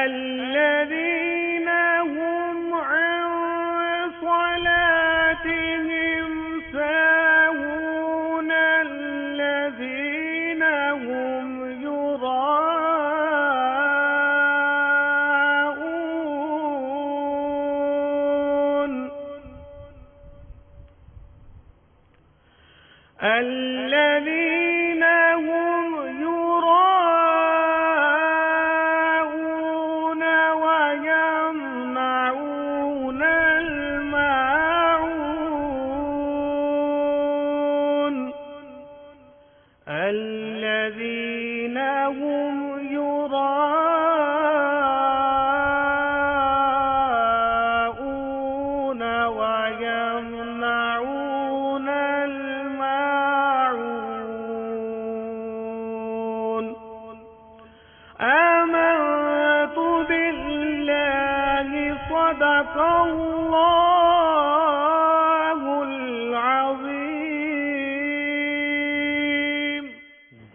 الذين هم عن صلاتهم ساهون الذين هم يراءون الذين هم يراءون ويمنعون الماعون الذين هم يراءون ويمنعون الماعون. آمنت بالله صدق الله العظيم.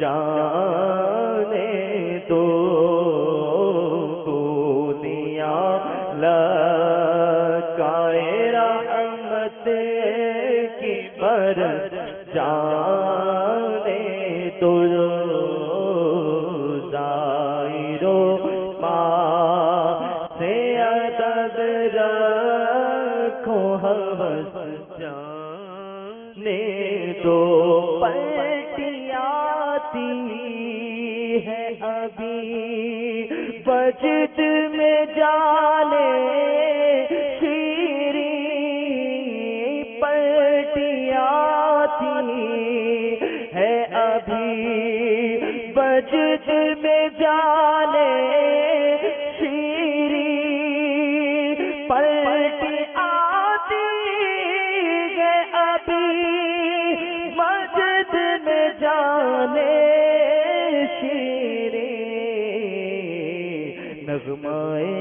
جانے دو دنیا لکائے رحمت کی برس جانے دو ظاہرو ماں سے ادب رکھو ہوس جانے دو پلٹی آتی ہے ابھی بجد میں جالے شیری پلٹی آتی ہے ابھی بجد میں جالے شیری پلٹی آتی ہے ابھی مسجد میں جانے شیری نغمائے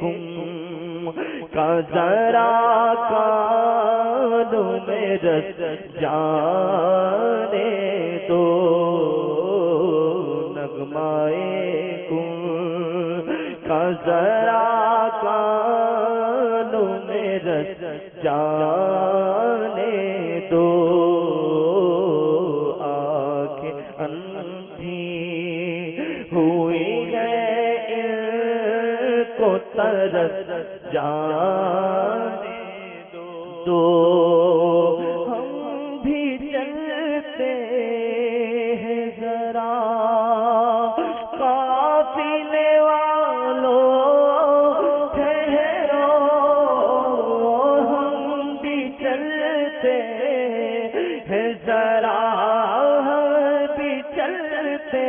گم کا ذرا کانوں میں رس جانے دو نغمائے گم کا ذرا کانوں میں رس جانے دو آنکھیں اندھی ہوئی ہے ان کو ترس جانے دو ہم بھی چلتے ہیں ذرا قافلے والوں ٹھہرو ہم بھی چلتے ہیں ذرا ہم بھی چلتے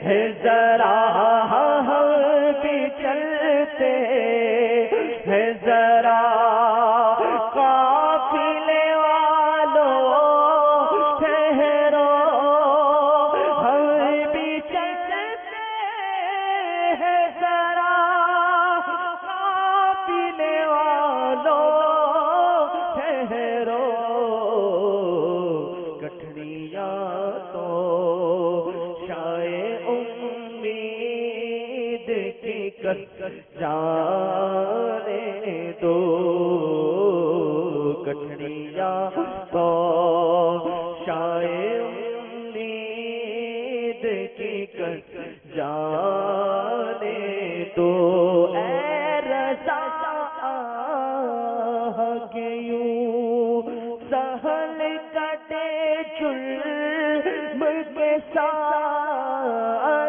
ہیں ذرا ہم بھی چلتے ہیں ذرا قافلے والوں ٹھہرو ہم بھی چلتے ہیں ذرا قافلے والوں ٹھہرو گٹھڑیاں تو شائع امید کی کس جانے دو گٹھڑیاں تو شائع امید کی کس جانے دو اے رضا کہ یوں سہل کٹے ظلم کے ساتھ اے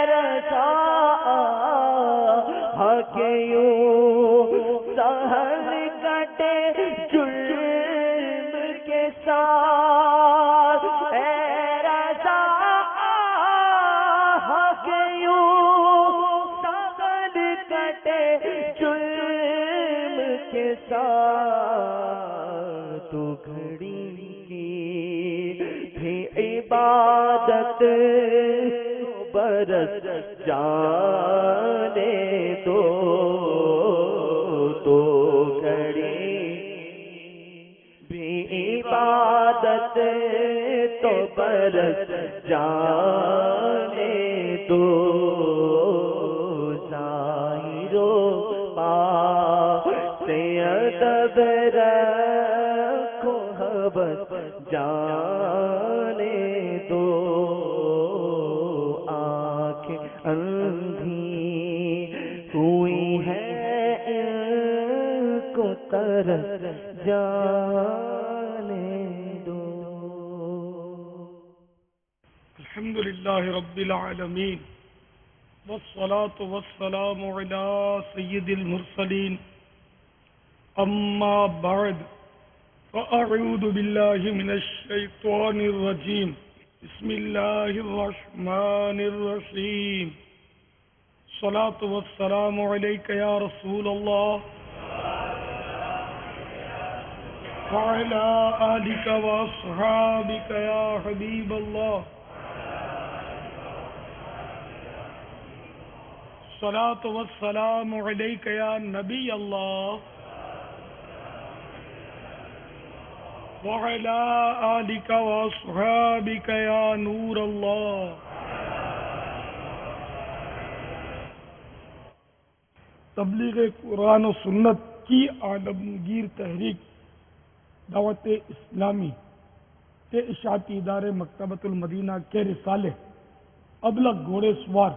رضا کہ یوں سہل کٹے ظلم کے ساتھ اے رضا کہ یوں سہل کٹے ظلم کے ساتھ تو گھڑی کی بھی عبادت برس جانے دو تو گھڑی بھی عبادت تو برس جانے دو ظاہرو سے ادب رکھو ہوس جانے دو آنکھیں اندھی ہوئی ہے ان کو ترس جانے دو الحمدللہ رب العالمین والصلاة والسلام على سید المرسلین اما بعد فاعوذ باللہ من الشیطان الرجیم بسم اللہ الرحمن الرحیم الصلاة والسلام علیک یا رسول اللہ وعلى آلك وأصحابك يا حبيب الله الصلاة والسلام عليك يا نبي الله وعلى آلك وأصحابك يا نور الله. تبلیغ قرآن و سنت کی عالمگیر تحریک دعوت اسلامی کے اشاعتی ادارے مکتبۃ المدینہ کے رسالے ابلغ گھوڑے سوار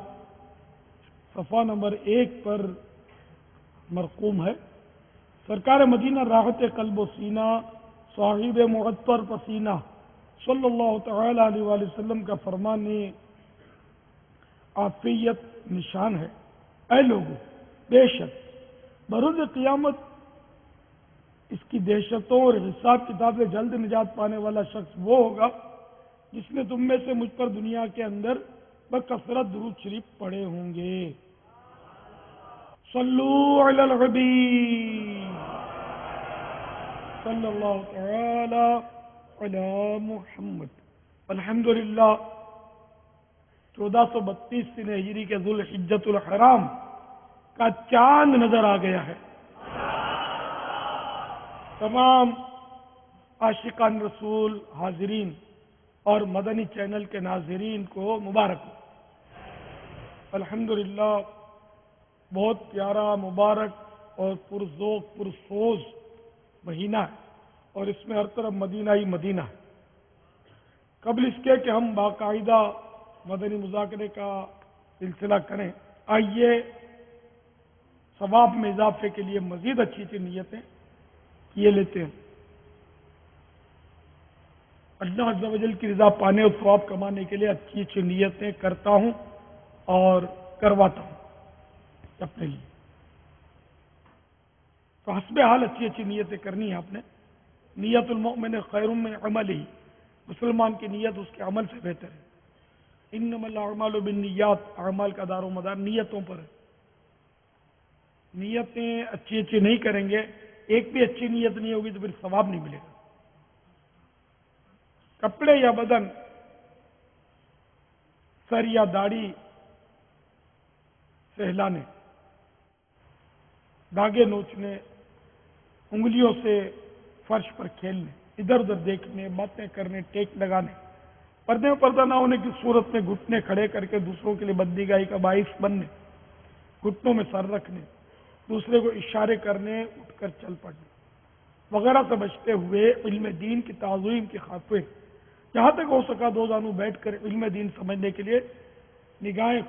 صفحہ نمبر 1 پر مرقوم ہے. سرکار مدینہ راحت قلب و سینہ صاحب معطر پسینہ صلی اللہ تعالی علیہ وآلہ وسلم کا فرمان عافیت نشان ہے. اے لوگو، بے شک بروز قیامت اس کی دہشتوں اور حساب کتاب سے جلد نجات پانے والا شخص وہ ہوگا جس نے تم میں سے مجھ پر دنیا کے اندر بکثرت درود شریف پڑھے ہوں گے. صلو علی الحبیب صلی اللہ تعالی علی محمد. الحمدللہ 1432 سن ہجری کے ذوالحجۃ الحرام کا چاند نظر آ گیا ہے. تمام عاشقان رسول حاضرین اور مدنی چینل کے ناظرین کو مبارک ہو. الحمدللہ بہت پیارا، مبارک اور پرذوق پرسوز مہینہ ہے، اور اس میں ہر طرف مدینہ ہی مدینہ ہے. قبل اس کے کہ ہم باقاعدہ مدنی مذاکرے کا سلسلہ کریں، آئیے ثواب میں اضافے کے لیے مزید اچھی اچھی نیتیں کیے لیتے ہیں. اللہ عز و جل کی رضا پانے اور ثواب کمانے کے لیے اچھی اچھی نیتیں کرتا ہوں اور کرواتا ہوں اپنے لیے. تو حسب حال اچھی اچھی نیتیں کرنی ہے آپ نے. نیت المؤمن خیر من عملہ، مسلمان کی نیت اس کے عمل سے بہتر ہے. انما الاعمال بالنیات، اعمال کا دار و مدار نیتوں پر ہے. نیتیں اچھی اچھی نہیں کریں گے، ایک بھی اچھی نیت نہیں ہوگی تو پھر ثواب نہیں ملے گا. کپڑے یا بدن، سر یا داڑھی سہلانے، داغے نوچنے، انگلیوں سے فرش پر کھیلنے، ادھر ادھر دیکھنے، باتیں کرنے، ٹیک لگانے، پردے میں پردہ نہ ہونے کی صورت میں گھٹنے کھڑے کر کے دوسروں کے لیے بدنگاہی کا باعث بننے، گھٹنوں میں سر رکھنے، دوسرے کو اشارے کرنے، اٹھ کر چل پڑنے وغیرہ سے بچتے ہوئے علم دین کی تعظیم کی خاطر جہاں تک ہو سکا دو زانو بیٹھ کر علم دین سمجھنے کے لیے نگاہیں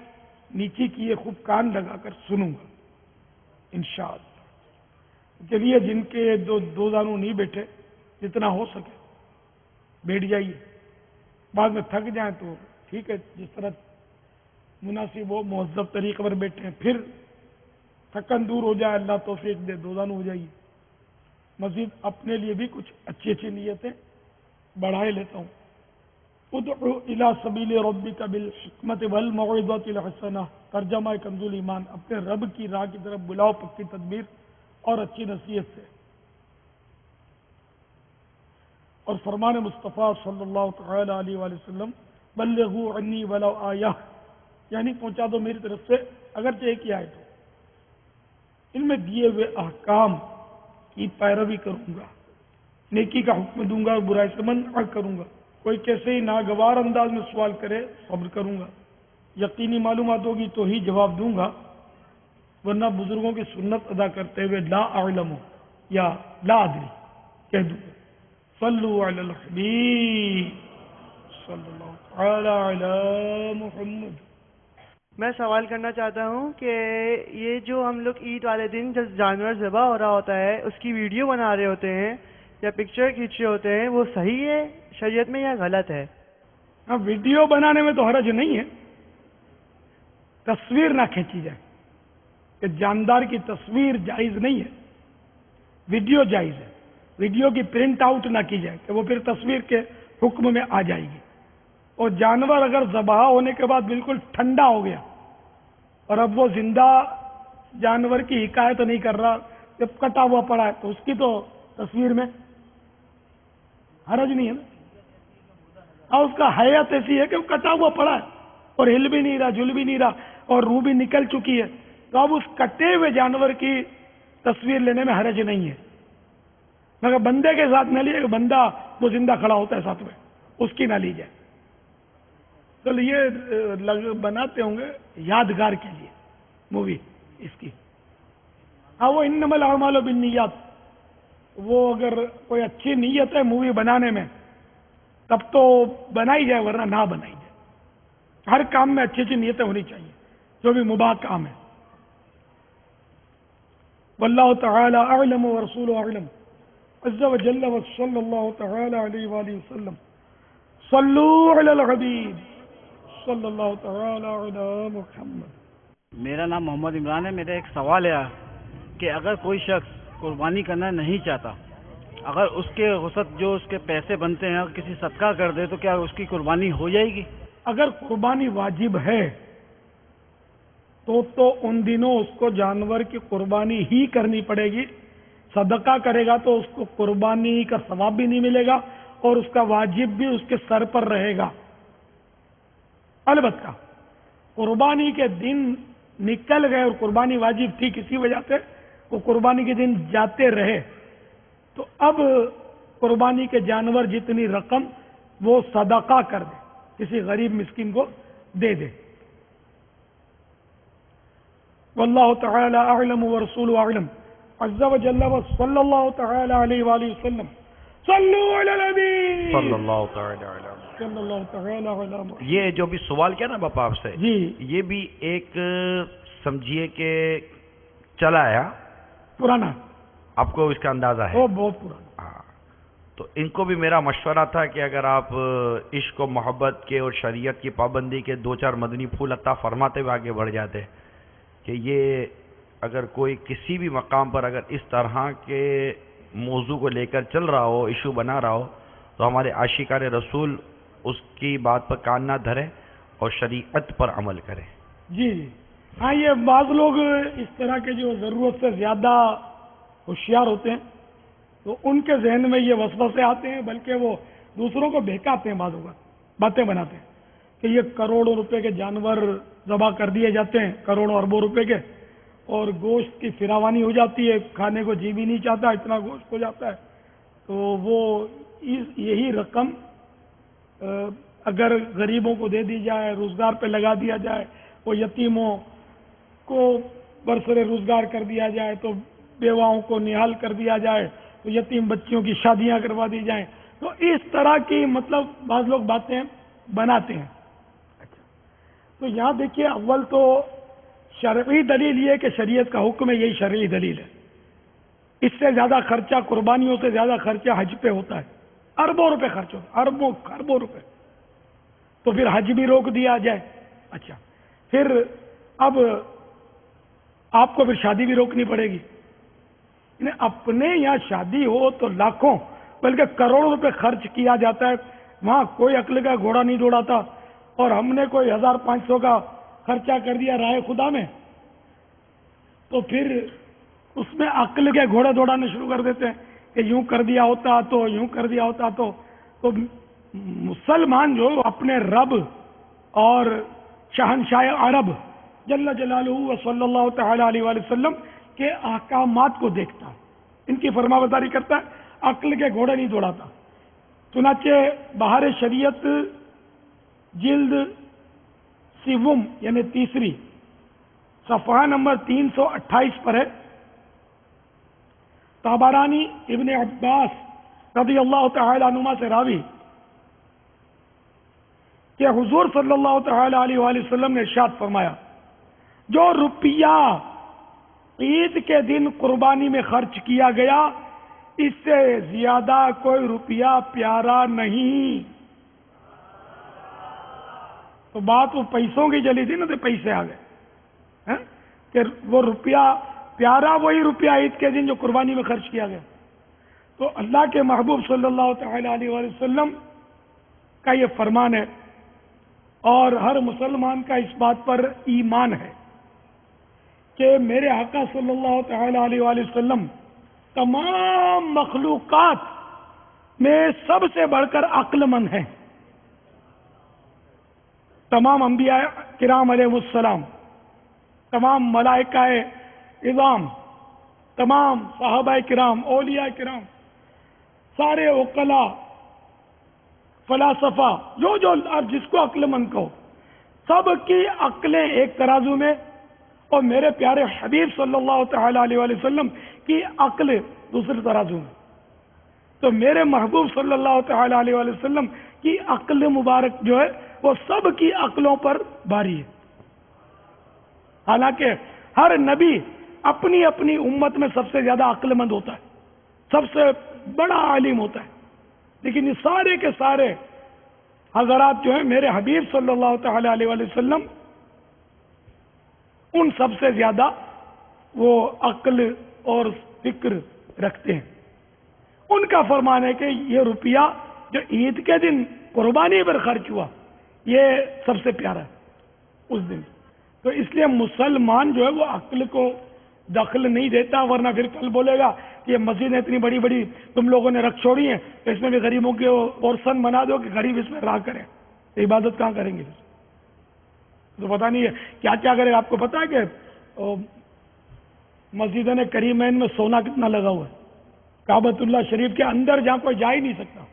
نیچی کیے خوب کان لگا کر سنوں گا انشاءاللہ. چلیے جن کے دو زانو نہیں بیٹھے، جتنا ہو سکے بیٹھ جائیے. بعد میں تھک جائیں تو ٹھیک ہے، جس طرح مناسب ہو مہذب طریقے پر بیٹھے ہیں. پھر تھکن دور ہو جائے، اللہ توفیق دے، دو زانو ہو جائیے. مزید اپنے لیے بھی کچھ اچھی اچھی نیتیں بڑھائے لیتا ہوں. ادعو الی سبیل ربک بالحکمت والموعظۃ الحسنہ، ترجمہ کنز ایمان، اپنے رب کی راہ کی طرف بلاؤ پکی تدبیر اور اچھی نصیحت سے. اور فرمان مصطفیٰ صلی اللہ تعالی علیہ وآلہ وسلم بلغوا عنی ولو آیہ، یعنی پہنچا دو میری طرف سے اگرچہ ایک ہی آیت ہو. ان میں دیے ہوئے احکام کی پیروی کروں گا، نیکی کا حکم دوں گا اور برائی سے منع کروں گا. کوئی کیسے ہی ناگوار انداز میں سوال کرے صبر کروں گا. یقینی معلومات ہوگی تو ہی جواب دوں گا، ورنہ بزرگوں کی سنت ادا کرتے ہوئے لا اعلم یا لا ادری کہہ دوں گا. صلو علی الحبیب صلی اللہ تعالی علی محمد. میں سوال کرنا چاہتا ہوں کہ یہ جو ہم لوگ عید والے دن جب جانور ذبح ہو رہا ہوتا ہے اس کی ویڈیو بنا رہے ہوتے ہیں یا پکچر کھینچ رہے ہوتے ہیں، وہ صحیح ہے شریعت میں یا غلط ہے؟ ہاں، ویڈیو بنانے میں تو حرج نہیں ہے، تصویر نہ کھینچی جائے کہ جاندار کی تصویر جائز نہیں ہے، ویڈیو جائز ہے. ویڈیو کی پرنٹ آؤٹ نہ کی جائے کہ وہ پھر تصویر کے حکم میں آ جائے گی. اور جانور اگر ذبح ہونے کے بعد بالکل ٹھنڈا ہو گیا اور اب وہ زندہ جانور کی حکایت نہیں کر رہا، جب کٹا ہوا پڑا ہے تو اس کی تو تصویر میں حرج نہیں ہے نا. اور اس کا حیات ایسی ہے کہ وہ کٹا ہوا پڑا ہے اور ہل بھی نہیں رہا، جھل بھی نہیں رہا اور روح بھی نکل چکی ہے، تو اب اس کٹے ہوئے جانور کی تصویر لینے میں حرج نہیں ہے. مگر بندے کے ساتھ نہ لیجیے کہ بندہ وہ زندہ کھڑا ہوتا ہے ساتھ میں، اس کی نہ لی جائے. تو یہ بناتے ہوں گے یادگار کے لیے مووی اس کی. ہاں وہ انما الاعمال بالنیات، وہ اگر کوئی اچھی نیت ہے مووی بنانے میں تب تو بنائی جائے، ورنہ نہ بنائی جائے. ہر کام میں اچھی اچھی نیتیں ہونی چاہیے جو بھی مباح کام ہے. واللہ تعالی اعلم ورسولہ اعلم عز وجل وصلی اللہ تعالی علیہ وآلہ وسلم. صلو علی الحبیب صلی اللہ تعالی علی محمد. میرا نام محمد عمران ہے. میرا ایک سوال ہے کہ اگر کوئی شخص قربانی کرنا نہیں چاہتا، اگر اس کے وسط جو اس کے پیسے بنتے ہیں اگر کسی صدقہ کر دے تو کیا اس کی قربانی ہو جائے گی؟ اگر قربانی واجب ہے تو ان دنوں اس کو جانور کی قربانی ہی کرنی پڑے گی. صدقہ کرے گا تو اس کو قربانی کا ثواب بھی نہیں ملے گا اور اس کا واجب بھی اس کے سر پر رہے گا. البتہ قربانی کے دن نکل گئے اور قربانی واجب تھی کسی وجہ سے وہ قربانی کے دن جاتے رہے تو اب قربانی کے جانور جتنی رقم وہ صدقہ کر دے، کسی غریب مسکین کو دے دے. واللہ تعالی اعلم ورسولہ اعلم عز وجل وصلی اللہ تعالی علیہ وآلہ وسلم. صلو علی النبی صلی اللہ تعالی علیہ صلی اللہ تعالی علی محمد. یہ جو بھی سوال کیا نا باپا آپ سے، جی یہ بھی ایک سمجھیے کہ چلا ہے، پرانا، آپ کو اس کا اندازہ ہے؟ وہ بہت پرانا. ہاں، تو ان کو بھی میرا مشورہ تھا کہ اگر آپ عشق و محبت کے اور شریعت کی پابندی کے دو چار مدنی پھول عطا فرماتے ہوئے آگے بڑھ جاتے کہ یہ اگر کوئی کسی بھی مقام پر اگر اس طرح کے موضوع کو لے کر چل رہا ہو، ایشو بنا رہا ہو، تو ہمارے عاشقان رسول اس کی بات پر کان نہ دھرے اور شریعت پر عمل کرے. جی جی ہاں، یہ بعض لوگ اس طرح کے جو ضرورت سے زیادہ ہوشیار ہوتے ہیں تو ان کے ذہن میں یہ وسوسے آتے ہیں، بلکہ وہ دوسروں کو بہکاتے ہیں، بعض اوقات باتیں بناتے ہیں کہ یہ کروڑوں روپے کے جانور ذبح کر دیے جاتے ہیں، کروڑوں اربوں روپے کے، اور گوشت کی فراوانی ہو جاتی ہے، کھانے کو جی بھی نہیں چاہتا، اتنا گوشت ہو جاتا ہے. تو وہ یہی رقم اگر غریبوں کو دے دی جائے، روزگار پہ لگا دیا جائے، وہ یتیموں کو برسر روزگار کر دیا جائے، تو بیواؤں کو نہال کر دیا جائے، تو یتیم بچیوں کی شادیاں کروا دی جائیں، تو اس طرح کی مطلب بعض لوگ باتیں بناتے ہیں. تو یہاں دیکھیے، اول تو شرعی دلیل یہ کہ شریعت کا حکم ہے، یہی شرعی دلیل ہے. اس سے زیادہ خرچہ، قربانیوں سے زیادہ خرچہ حج پہ ہوتا ہے، اربوں روپے خرچ ہوتا ہے، اربوں روپے. تو پھر حج بھی روک دیا جائے. اچھا، پھر اب آپ کو پھر شادی بھی روکنی پڑے گی. اپنے یہاں شادی ہو تو لاکھوں بلکہ کروڑوں روپے خرچ کیا جاتا ہے، وہاں کوئی عقل کا گھوڑا نہیں دوڑاتا، اور ہم نے کوئی 1500 کا خرچہ کر دیا رائے خدا میں، تو پھر اس میں عقل کے گھوڑے دوڑانے شروع کر دیتے ہیں کہ یوں کر دیا ہوتا تو، یوں کر دیا ہوتا تو. تو مسلمان جو اپنے رب اور شہنشاہ عرب جل جلالہ و صلی اللہ تعالی علیہ وآلہ وسلم کے احکامات کو دیکھتا ہے، ان کی فرما برداری کرتا ہے، عقل کے گھوڑے نہیں دوڑاتا. چنانچہ بہار شریعت جلد سوم یعنی تیسری صفحہ نمبر 328 پر ہے. طبرانی ابن عباس رضی اللہ تعالی عنہما سے راوی کہ حضور صلی اللہ تعالی علیہ وآلہ وسلم نے ارشاد فرمایا، جو روپیہ عید کے دن قربانی میں خرچ کیا گیا اس سے زیادہ کوئی روپیہ پیارا نہیں. تو بات وہ پیسوں کی چلی تھی نا، تو پیسے آ گئے کہ وہ روپیہ پیارا وہی روپیہ عید کے دن جو قربانی میں خرچ کیا گیا. تو اللہ کے محبوب صلی اللہ تعالی علیہ وآلہ وسلم کا یہ فرمان ہے، اور ہر مسلمان کا اس بات پر ایمان ہے کہ میرے آقا صلی اللہ تعالی علیہ وآلہ وسلم تمام مخلوقات میں سب سے بڑھ کر عقل مند ہیں. تمام انبیاء کرام علیہ السلام، تمام ملائکہ اعظام، تمام صحابہ کرام، اولیاء کرام، سارے وکلا فلاسفہ جو آپ جس کو عقل مند کہو، سب کی عقلیں ایک ترازو میں، اور میرے پیارے حبیب صلی اللہ تعالی علیہ وآلہ وسلم کی عقل دوسرے ترازو میں. تو میرے محبوب صلی اللہ تعالی علیہ وآلہ وسلم کی عقل مبارک جو ہے وہ سب کی عقلوں پر بھاری ہے. حالانکہ ہر نبی اپنی اپنی امت میں سب سے زیادہ عقل مند ہوتا ہے، سب سے بڑا عالم ہوتا ہے، لیکن یہ سارے کے سارے حضرات جو ہیں میرے حبیب صلی اللہ تعالی علیہ وآلہ وسلم ان سب سے زیادہ وہ عقل اور فکر رکھتے ہیں. ان کا فرمان ہے کہ یہ روپیہ جو عید کے دن قربانی پر خرچ ہوا یہ سب سے پیارا ہے اس دن. تو اس لیے مسلمان جو ہے وہ عقل کو دخل نہیں دیتا، ورنہ پھر کل بولے گا کہ یہ مسجدیں اتنی بڑی بڑی تم لوگوں نے رکھ چھوڑی ہیں تو اس میں بھی غریبوں کے پورشن بنا دو کہ غریب اس میں راہ کریں. عبادت کہاں کریں گے؟ تو پتہ نہیں ہے کیا کیا کرے. آپ کو پتا ہے کہ مسجدیں کریمین میں سونا کتنا لگا ہوا ہے. کعبۃ اللہ شریف کے اندر جہاں کوئی جا ہی نہیں سکتا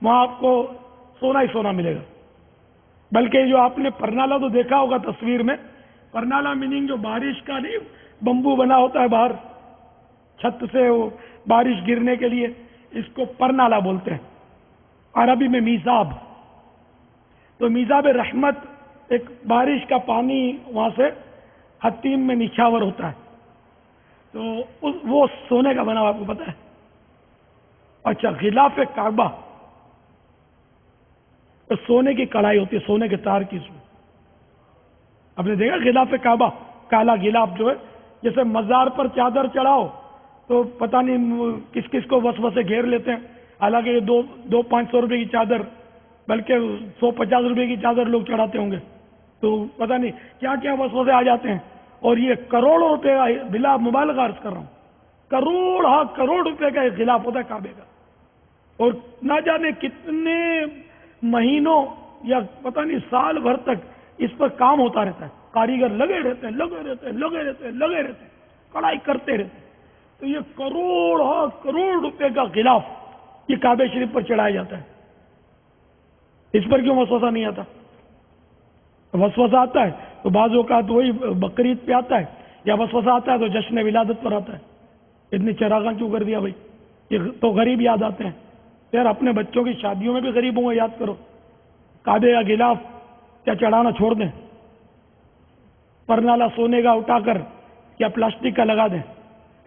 وہاں آپ کو سونا ہی سونا ملے گا. بلکہ جو آپ نے پرنالا تو دیکھا ہوگا تصویر میں، پرنالا میننگ جو بارش کا نہیں بمبو بنا ہوتا ہے باہر چھت سے وہ بارش گرنے کے لیے، اس کو پرنالا بولتے ہیں، عربی میں میزاب. تو میزاب رحمت ایک بارش کا پانی وہاں سے حتیم میں نچھاور ہوتا ہے، تو وہ سونے کا بنا ہوا آپ کو پتا ہے. اچھا، غلاف کعبہ تو سونے کی کڑھائی ہوتی ہے، سونے کے تار کی. اس میں آپ نے دیکھا غلاف کعبہ کالا غلاف جو ہے، جیسے مزار پر چادر چڑھاؤ تو پتہ نہیں کس کس کو وسوسے گھیر لیتے ہیں. حالانکہ یہ دو 500 روپے کی چادر، بلکہ 150 روپے کی چادر لوگ چڑھاتے ہوں گے، تو پتہ نہیں کیا کیا وسوسے آ جاتے ہیں. اور یہ کروڑوں روپے کا بلا مبالغہ عرض کر رہا ہوں، کروڑ روپے کا ایک غلاف ہوتا ہے کعبے کا. اور نہ جانے کتنے مہینوں یا پتہ نہیں سال بھر تک اس پر کام ہوتا رہتا ہے. کاریگر لگے رہتے ہیں، کڑھائی کرتے رہتے ہیں. تو یہ کروڑ روپے کا غلاف یہ کعبے شریف پر چڑھایا جاتا ہے. اس پر کیوں وسوسہ نہیں آتا؟ وسوسہ آتا ہے تو بعض اوقات وہی بقرعید پہ آتا ہے، یا وسوسہ آتا ہے تو جشن ولادت پر آتا ہے. اتنی چراغاں کیوں کر دیا بھائی؟ یہ تو غریب یاد آتے ہیں. یار اپنے بچوں کی شادیوں میں بھی غریبوں کو یاد کرو. کعبے کا غلاف کیا چڑھانا چھوڑ دیں؟ پرنالا سونے کا اٹھا کر یا پلاسٹک کا لگا دیں.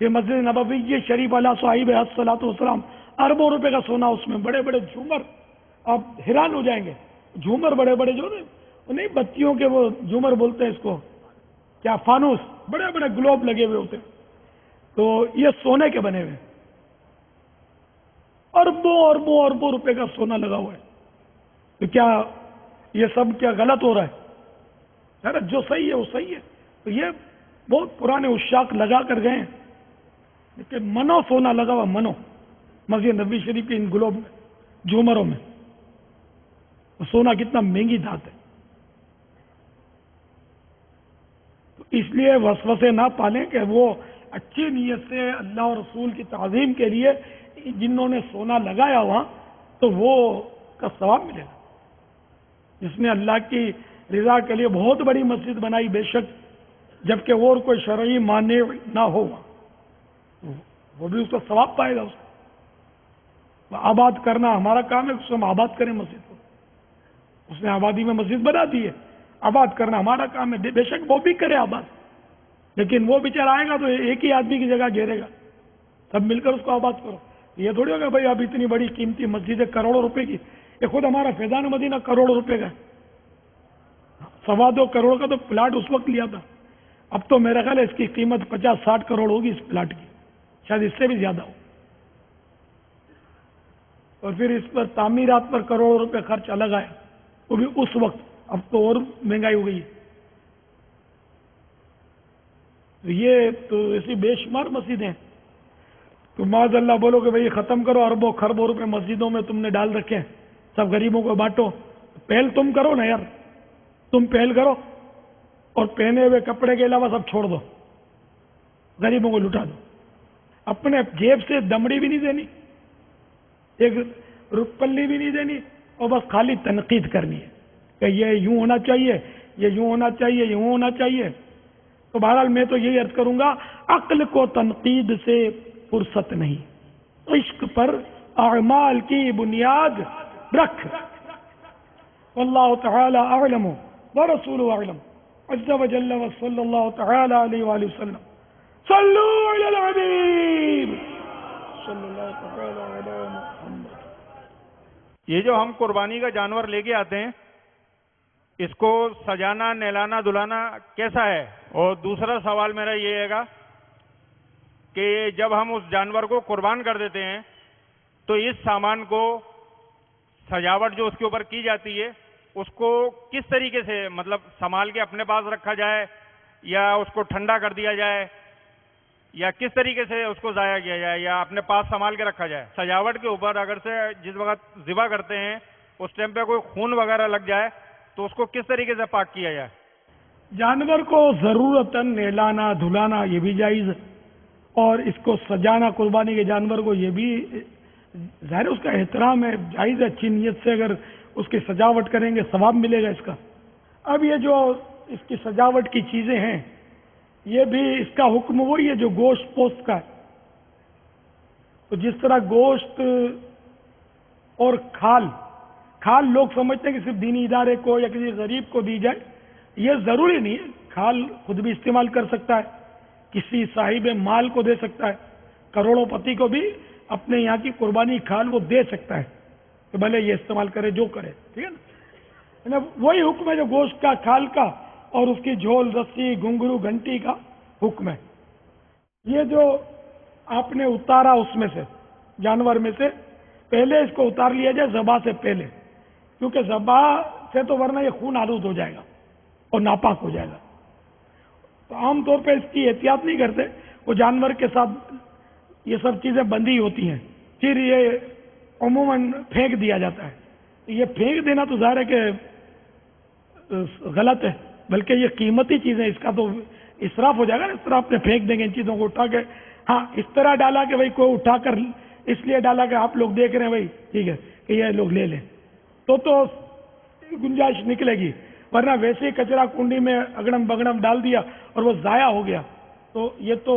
پھر مسجد نبوی شریف علیہ صاحب الصلوۃ والسلام اربوں روپے کا سونا، اس میں بڑے بڑے جھومر، آپ حیران ہو جائیں گے. جھومر بڑے بڑے جو نہیں بتیوں کے وہ جھومر بولتے ہیں اس کو، کیا فانوس، بڑے بڑے گلوب لگے ہوئے ہوتے ہیں. تو یہ سونے کے بنے ہوئے، اربوں روپے کا سونا لگا ہوا ہے. تو کیا یہ سب کیا غلط ہو رہا ہے؟ یار جو صحیح ہے وہ صحیح ہے. تو یہ بہت پرانے اشاق لگا کر گئے ہیں، لیکن منو سونا لگا ہوا، منو مسجد نبوی شریف کے ان گلوب میں، جھومروں میں. سونا کتنا مہنگی دھات ہے. تو اس لیے وسوسے نہ پالیں کہ وہ اچھی نیت سے اللہ اور رسول کی تعظیم کے لیے جنہوں نے سونا لگایا وہاں تو وہ کا ثواب ملے گا. جس نے اللہ کی رضا کے لیے بہت بڑی مسجد بنائی بے شک، جبکہ اور کوئی شرعی مانع نہ ہو وہ بھی اس کا ثواب پائے گا. اس کو آباد کرنا ہمارا کام ہے، اس کو ہم آباد کریں مسجد کو. اس نے آبادی میں مسجد بنا دی ہے، آباد کرنا ہمارا کام ہے. بے شک وہ بھی کرے آباد، لیکن وہ بیچارہ آئے گا تو ایک ہی آدمی کی جگہ گھیرے گا. سب مل کر اس کو آباد کرو. یہ تھوڑی ہوگا بھائی اب اتنی بڑی قیمتی مسجد ہے کروڑوں روپے کی. یہ خود ہمارا فیضان مدینہ کروڑوں روپے کا ہے. 2.25 کروڑ کا تو پلاٹ اس وقت لیا تھا. اب تو میرا خیال ہے اس کی قیمت 50-60 کروڑ ہوگی اس پلاٹ کی، شاید اس سے بھی زیادہ ہو. اور پھر اس پر تعمیرات پر کروڑوں روپے خرچ الگ آیا، وہ بھی اس وقت. اب تو اور مہنگائی ہو گئی ہے. یہ تو ایسی بے شمار مسجدیں ہیں. تو معاذ اللہ بولو کہ بھئی ختم کرو، اربوں خربوں روپے مسجدوں میں تم نے ڈال رکھے ہیں، سب غریبوں کو بانٹو. پہل تم کرو نا یار، تم پہل کرو اور پہنے ہوئے کپڑے کے علاوہ سب چھوڑ دو، غریبوں کو لٹا دو. اپنے جیب سے دمڑی بھی نہیں دینی. ایک رپلی بھی نہیں دینی اور بس خالی تنقید کرنی ہے کہ یہ یوں ہونا چاہیے، یہ یوں ہونا چاہیے، یوں ہونا چاہیے. تو بہرحال میں تو یہی عرض کروں گا، عقل کو تنقید سے فرصت نہیں، عشق پر اعمال کی بنیاد رکھ. واللہ تعالی اعلم ورسولہ اعلم عز وجل وصلی اللہ تعالی علیہ وآلہ وسلم. صلو علی الحبیب صلی اللہ تعالی علی محمد. یہ جو ہم قربانی کا جانور لے کے آتے ہیں، اس کو سجانا، نہلانا، دھلانا کیسا ہے؟ اور دوسرا سوال میرا یہ ہے گا کہ جب ہم اس جانور کو قربان کر دیتے ہیں تو اس سامان کو، سجاوٹ جو اس کے اوپر کی جاتی ہے، اس کو کس طریقے سے مطلب سنبھال کے اپنے پاس رکھا جائے، یا اس کو ٹھنڈا کر دیا جائے، یا کس طریقے سے اس کو ضائع کیا جائے، یا اپنے پاس سنبھال کے رکھا جائے؟ سجاوٹ کے اوپر اگر سے جس وقت ذبح کرتے ہیں اس ٹائم پہ کوئی خون وغیرہ لگ جائے تو اس کو کس طریقے سے پاک کیا جائے؟ جانور کو ضرورتاً نہلانا دھلانا یہ بھی جائز ہے، اور اس کو سجانا قربانی کے جانور کو یہ بھی ظاہر اس کا احترام ہے، جائز ہے. اچھی نیت سے اگر اس کی سجاوٹ کریں گے ثواب ملے گا اس کا. اب یہ جو اس کی سجاوٹ کی چیزیں ہیں، یہ بھی اس کا حکم وہی ہے جو گوشت پوست کا ہے. تو جس طرح گوشت اور کھال لوگ سمجھتے ہیں کہ صرف دینی ادارے کو یا کسی غریب کو دی جائے، یہ ضروری نہیں ہے. کھال خود بھی استعمال کر سکتا ہے، کسی صاحب مال کو دے سکتا ہے، کروڑوں پتی کو بھی اپنے یہاں کی قربانی کھال وہ دے سکتا ہے کہ بھلے یہ استعمال کرے جو کرے. ٹھیک ہے نا؟ وہی حکم ہے جو گوشت کا، کھال کا، اور اس کی جھول، رسی، گھنگرو، گھنٹی کا حکم ہے. یہ جو آپ نے اتارا اس میں سے، جانور میں سے، پہلے اس کو اتار لیا جائے ذبح سے پہلے، کیونکہ ذبح سے تو ورنہ یہ خون آلود ہو جائے گا اور ناپاک ہو جائے گا. تو عام طور پہ اس کی احتیاط نہیں کرتے، وہ جانور کے ساتھ یہ سب چیزیں بندھی ہوتی ہیں، پھر یہ عموماً پھینک دیا جاتا ہے. یہ پھینک دینا تو ظاہر ہے کہ غلط ہے، بلکہ یہ قیمتی چیزیں، اس کا تو اسراف ہو جائے گا. اس طرح آپ نے پھینک دیں گے ان چیزوں کو اٹھا کے. ہاں اس طرح ڈالا کہ بھائی کوئی اٹھا کر اس لیے ڈالا کہ آپ لوگ دیکھ رہے ہیں بھائی ٹھیک ہے کہ یہ لوگ لے لیں، تو گنجائش نکلے گی. ورنہ ویسے ہی کچرا کنڈی میں اگڑم بگڑم ڈال دیا اور وہ ضائع ہو گیا، تو یہ تو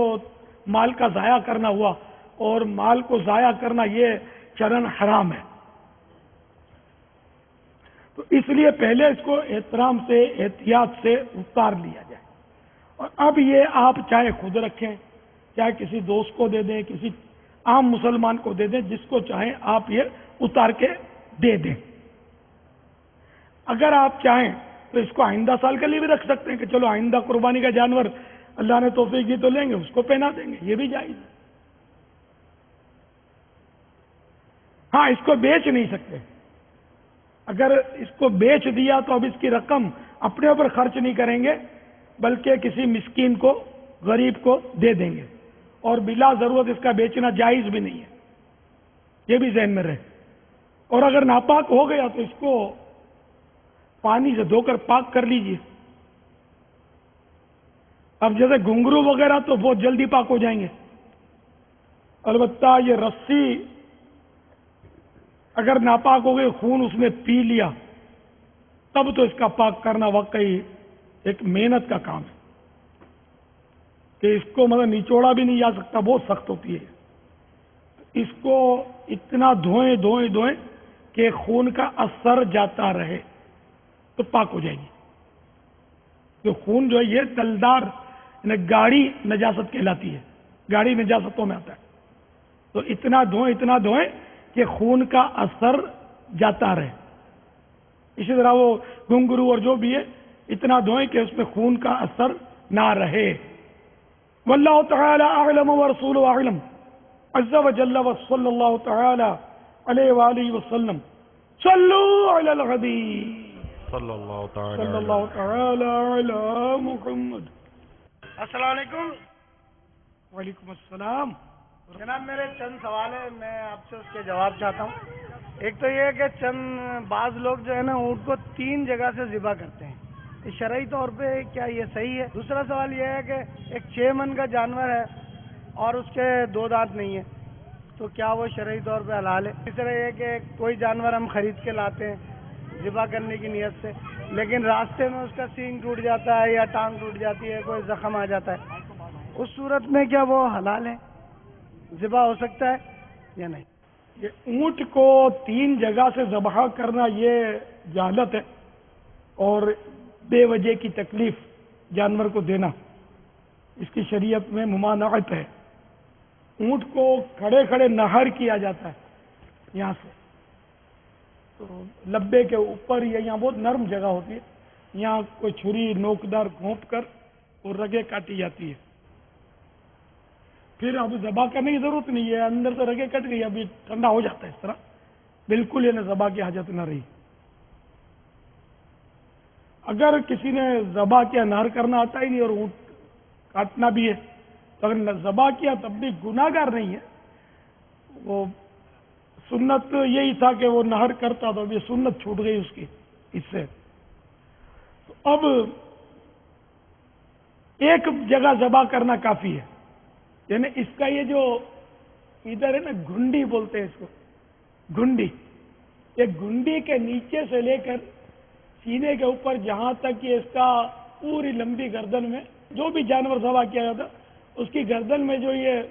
مال کا ضائع کرنا ہوا، اور مال کو ضائع کرنا یہ چرن حرام ہے. تو اس لیے پہلے اس کو احترام سے، احتیاط سے اتار لیا جائے. اور اب یہ آپ چاہے خود رکھیں، چاہے کسی دوست کو دے دیں، کسی عام مسلمان کو دے دیں، جس کو چاہیں آپ یہ اتار کے دے دیں. اگر آپ چاہیں تو اس کو آئندہ سال کے لیے بھی رکھ سکتے ہیں کہ چلو آئندہ قربانی کا جانور اللہ نے توفیق دی تو لیں گے، اس کو پہنا دیں گے، یہ بھی جائز ہے. ہاں اس کو بیچ نہیں سکتے. اگر اس کو بیچ دیا تو اب اس کی رقم اپنے اوپر خرچ نہیں کریں گے، بلکہ کسی مسکین کو، غریب کو دے دیں گے، اور بلا ضرورت اس کا بیچنا جائز بھی نہیں ہے، یہ بھی ذہن میں رہے. اور اگر ناپاک ہو گیا تو اس کو پانی سے دھو کر پاک کر لیجئے. اب جیسے گھنگرو وغیرہ تو بہت جلدی پاک ہو جائیں گے، البتہ یہ رسی اگر ناپاک ہو گئی، خون اس نے پی لیا، تب تو اس کا پاک کرنا واقعی ایک محنت کا کام ہے کہ اس کو مطلب نچوڑا بھی نہیں جا سکتا، بہت سخت ہوتی ہے. اس کو اتنا دھوئیں کہ خون کا اثر جاتا رہے تو پاک ہو جائے گی. جو خون جو ہے یہ تلدار، یعنی گاڑی نجاست کہلاتی ہے، گاڑی نجاستوں میں آتا ہے. تو اتنا دھوئیں کہ خون کا اثر جاتا رہے. اسی طرح وہ گھنگرو اور جو بھی ہے اتنا دھوئیں کہ اس میں خون کا اثر نہ رہے. واللہ تعالی اعلم ورسولہ اعلم عز وجل وصلی اللہ تعالی علیہ وآلہ وسلم. صلو علی الحبیب صلی اللہ تعالی صلی اللہ تعالی علی محمد. السلام علیکم. وعلیکم السلام. جناب میرے چند سوال ہیں، میں آپ سے اس کے جواب چاہتا ہوں. ایک تو یہ ہے کہ بعض لوگ جو ہے نا اونٹ کو 3 جگہ سے ذبح کرتے ہیں، اس شرعی طور پہ کیا یہ صحیح ہے؟ دوسرا سوال یہ ہے کہ ایک 6 من کا جانور ہے اور اس کے 2 دانت نہیں ہیں، تو کیا وہ شرعی طور پہ حلال ہے؟ اس طرح یہ کہ کوئی جانور ہم خرید کے لاتے ہیں ذبح کرنے کی نیت سے، لیکن راستے میں اس کا سینگ ٹوٹ جاتا ہے یا ٹانگ ٹوٹ جاتی ہے، کوئی زخم آ جاتا ہے، اس صورت میں کیا وہ حلال ہے، ذبح ہو سکتا ہے یا نہیں؟ یہ اونٹ کو 3 جگہ سے ذبح کرنا یہ جہالت ہے اور بے وجہ کی تکلیف جانور کو دینا اس کی شریعت میں ممانعت ہے۔ اونٹ کو کھڑے کھڑے نہر کیا جاتا ہے یہاں سے، تو لبے کے اوپر یہاں بہت نرم جگہ ہوتی ہے، یہاں کوئی چھری نوکدار گھونپ کر اور رگیں کاٹی جاتی ہے، پھر اب ذبح کرنے کی ضرورت نہیں ہے، اندر سے رگیں کٹ گئی، ابھی ٹھنڈا ہو جاتا ہے، اس طرح بالکل یہ ذبح کی حاجت نہ رہی۔ اگر کسی نے ذبح کیا، نہر کرنا آتا ہی نہیں اور اونٹ کاٹنا بھی ہے، تو اگر ذبح کیا تب بھی گناہ گار نہیں ہے، وہ سنت یہی تھا کہ وہ نہر کرتا، تو اب یہ سنت چھوٹ گئی اس کی اس سے۔ تو اب ایک جگہ ذبح کرنا کافی ہے، یعنی اس کا یہ جو ادھر ہے نا گھنڈی بولتے ہیں اس کو، گھنڈی، یہ گھنڈی کے نیچے سے لے کر سینے کے اوپر جہاں تک یہ اس کا پوری لمبی گردن میں جو بھی جانور ذبح کیا جاتا اس کی گردن میں جو یہ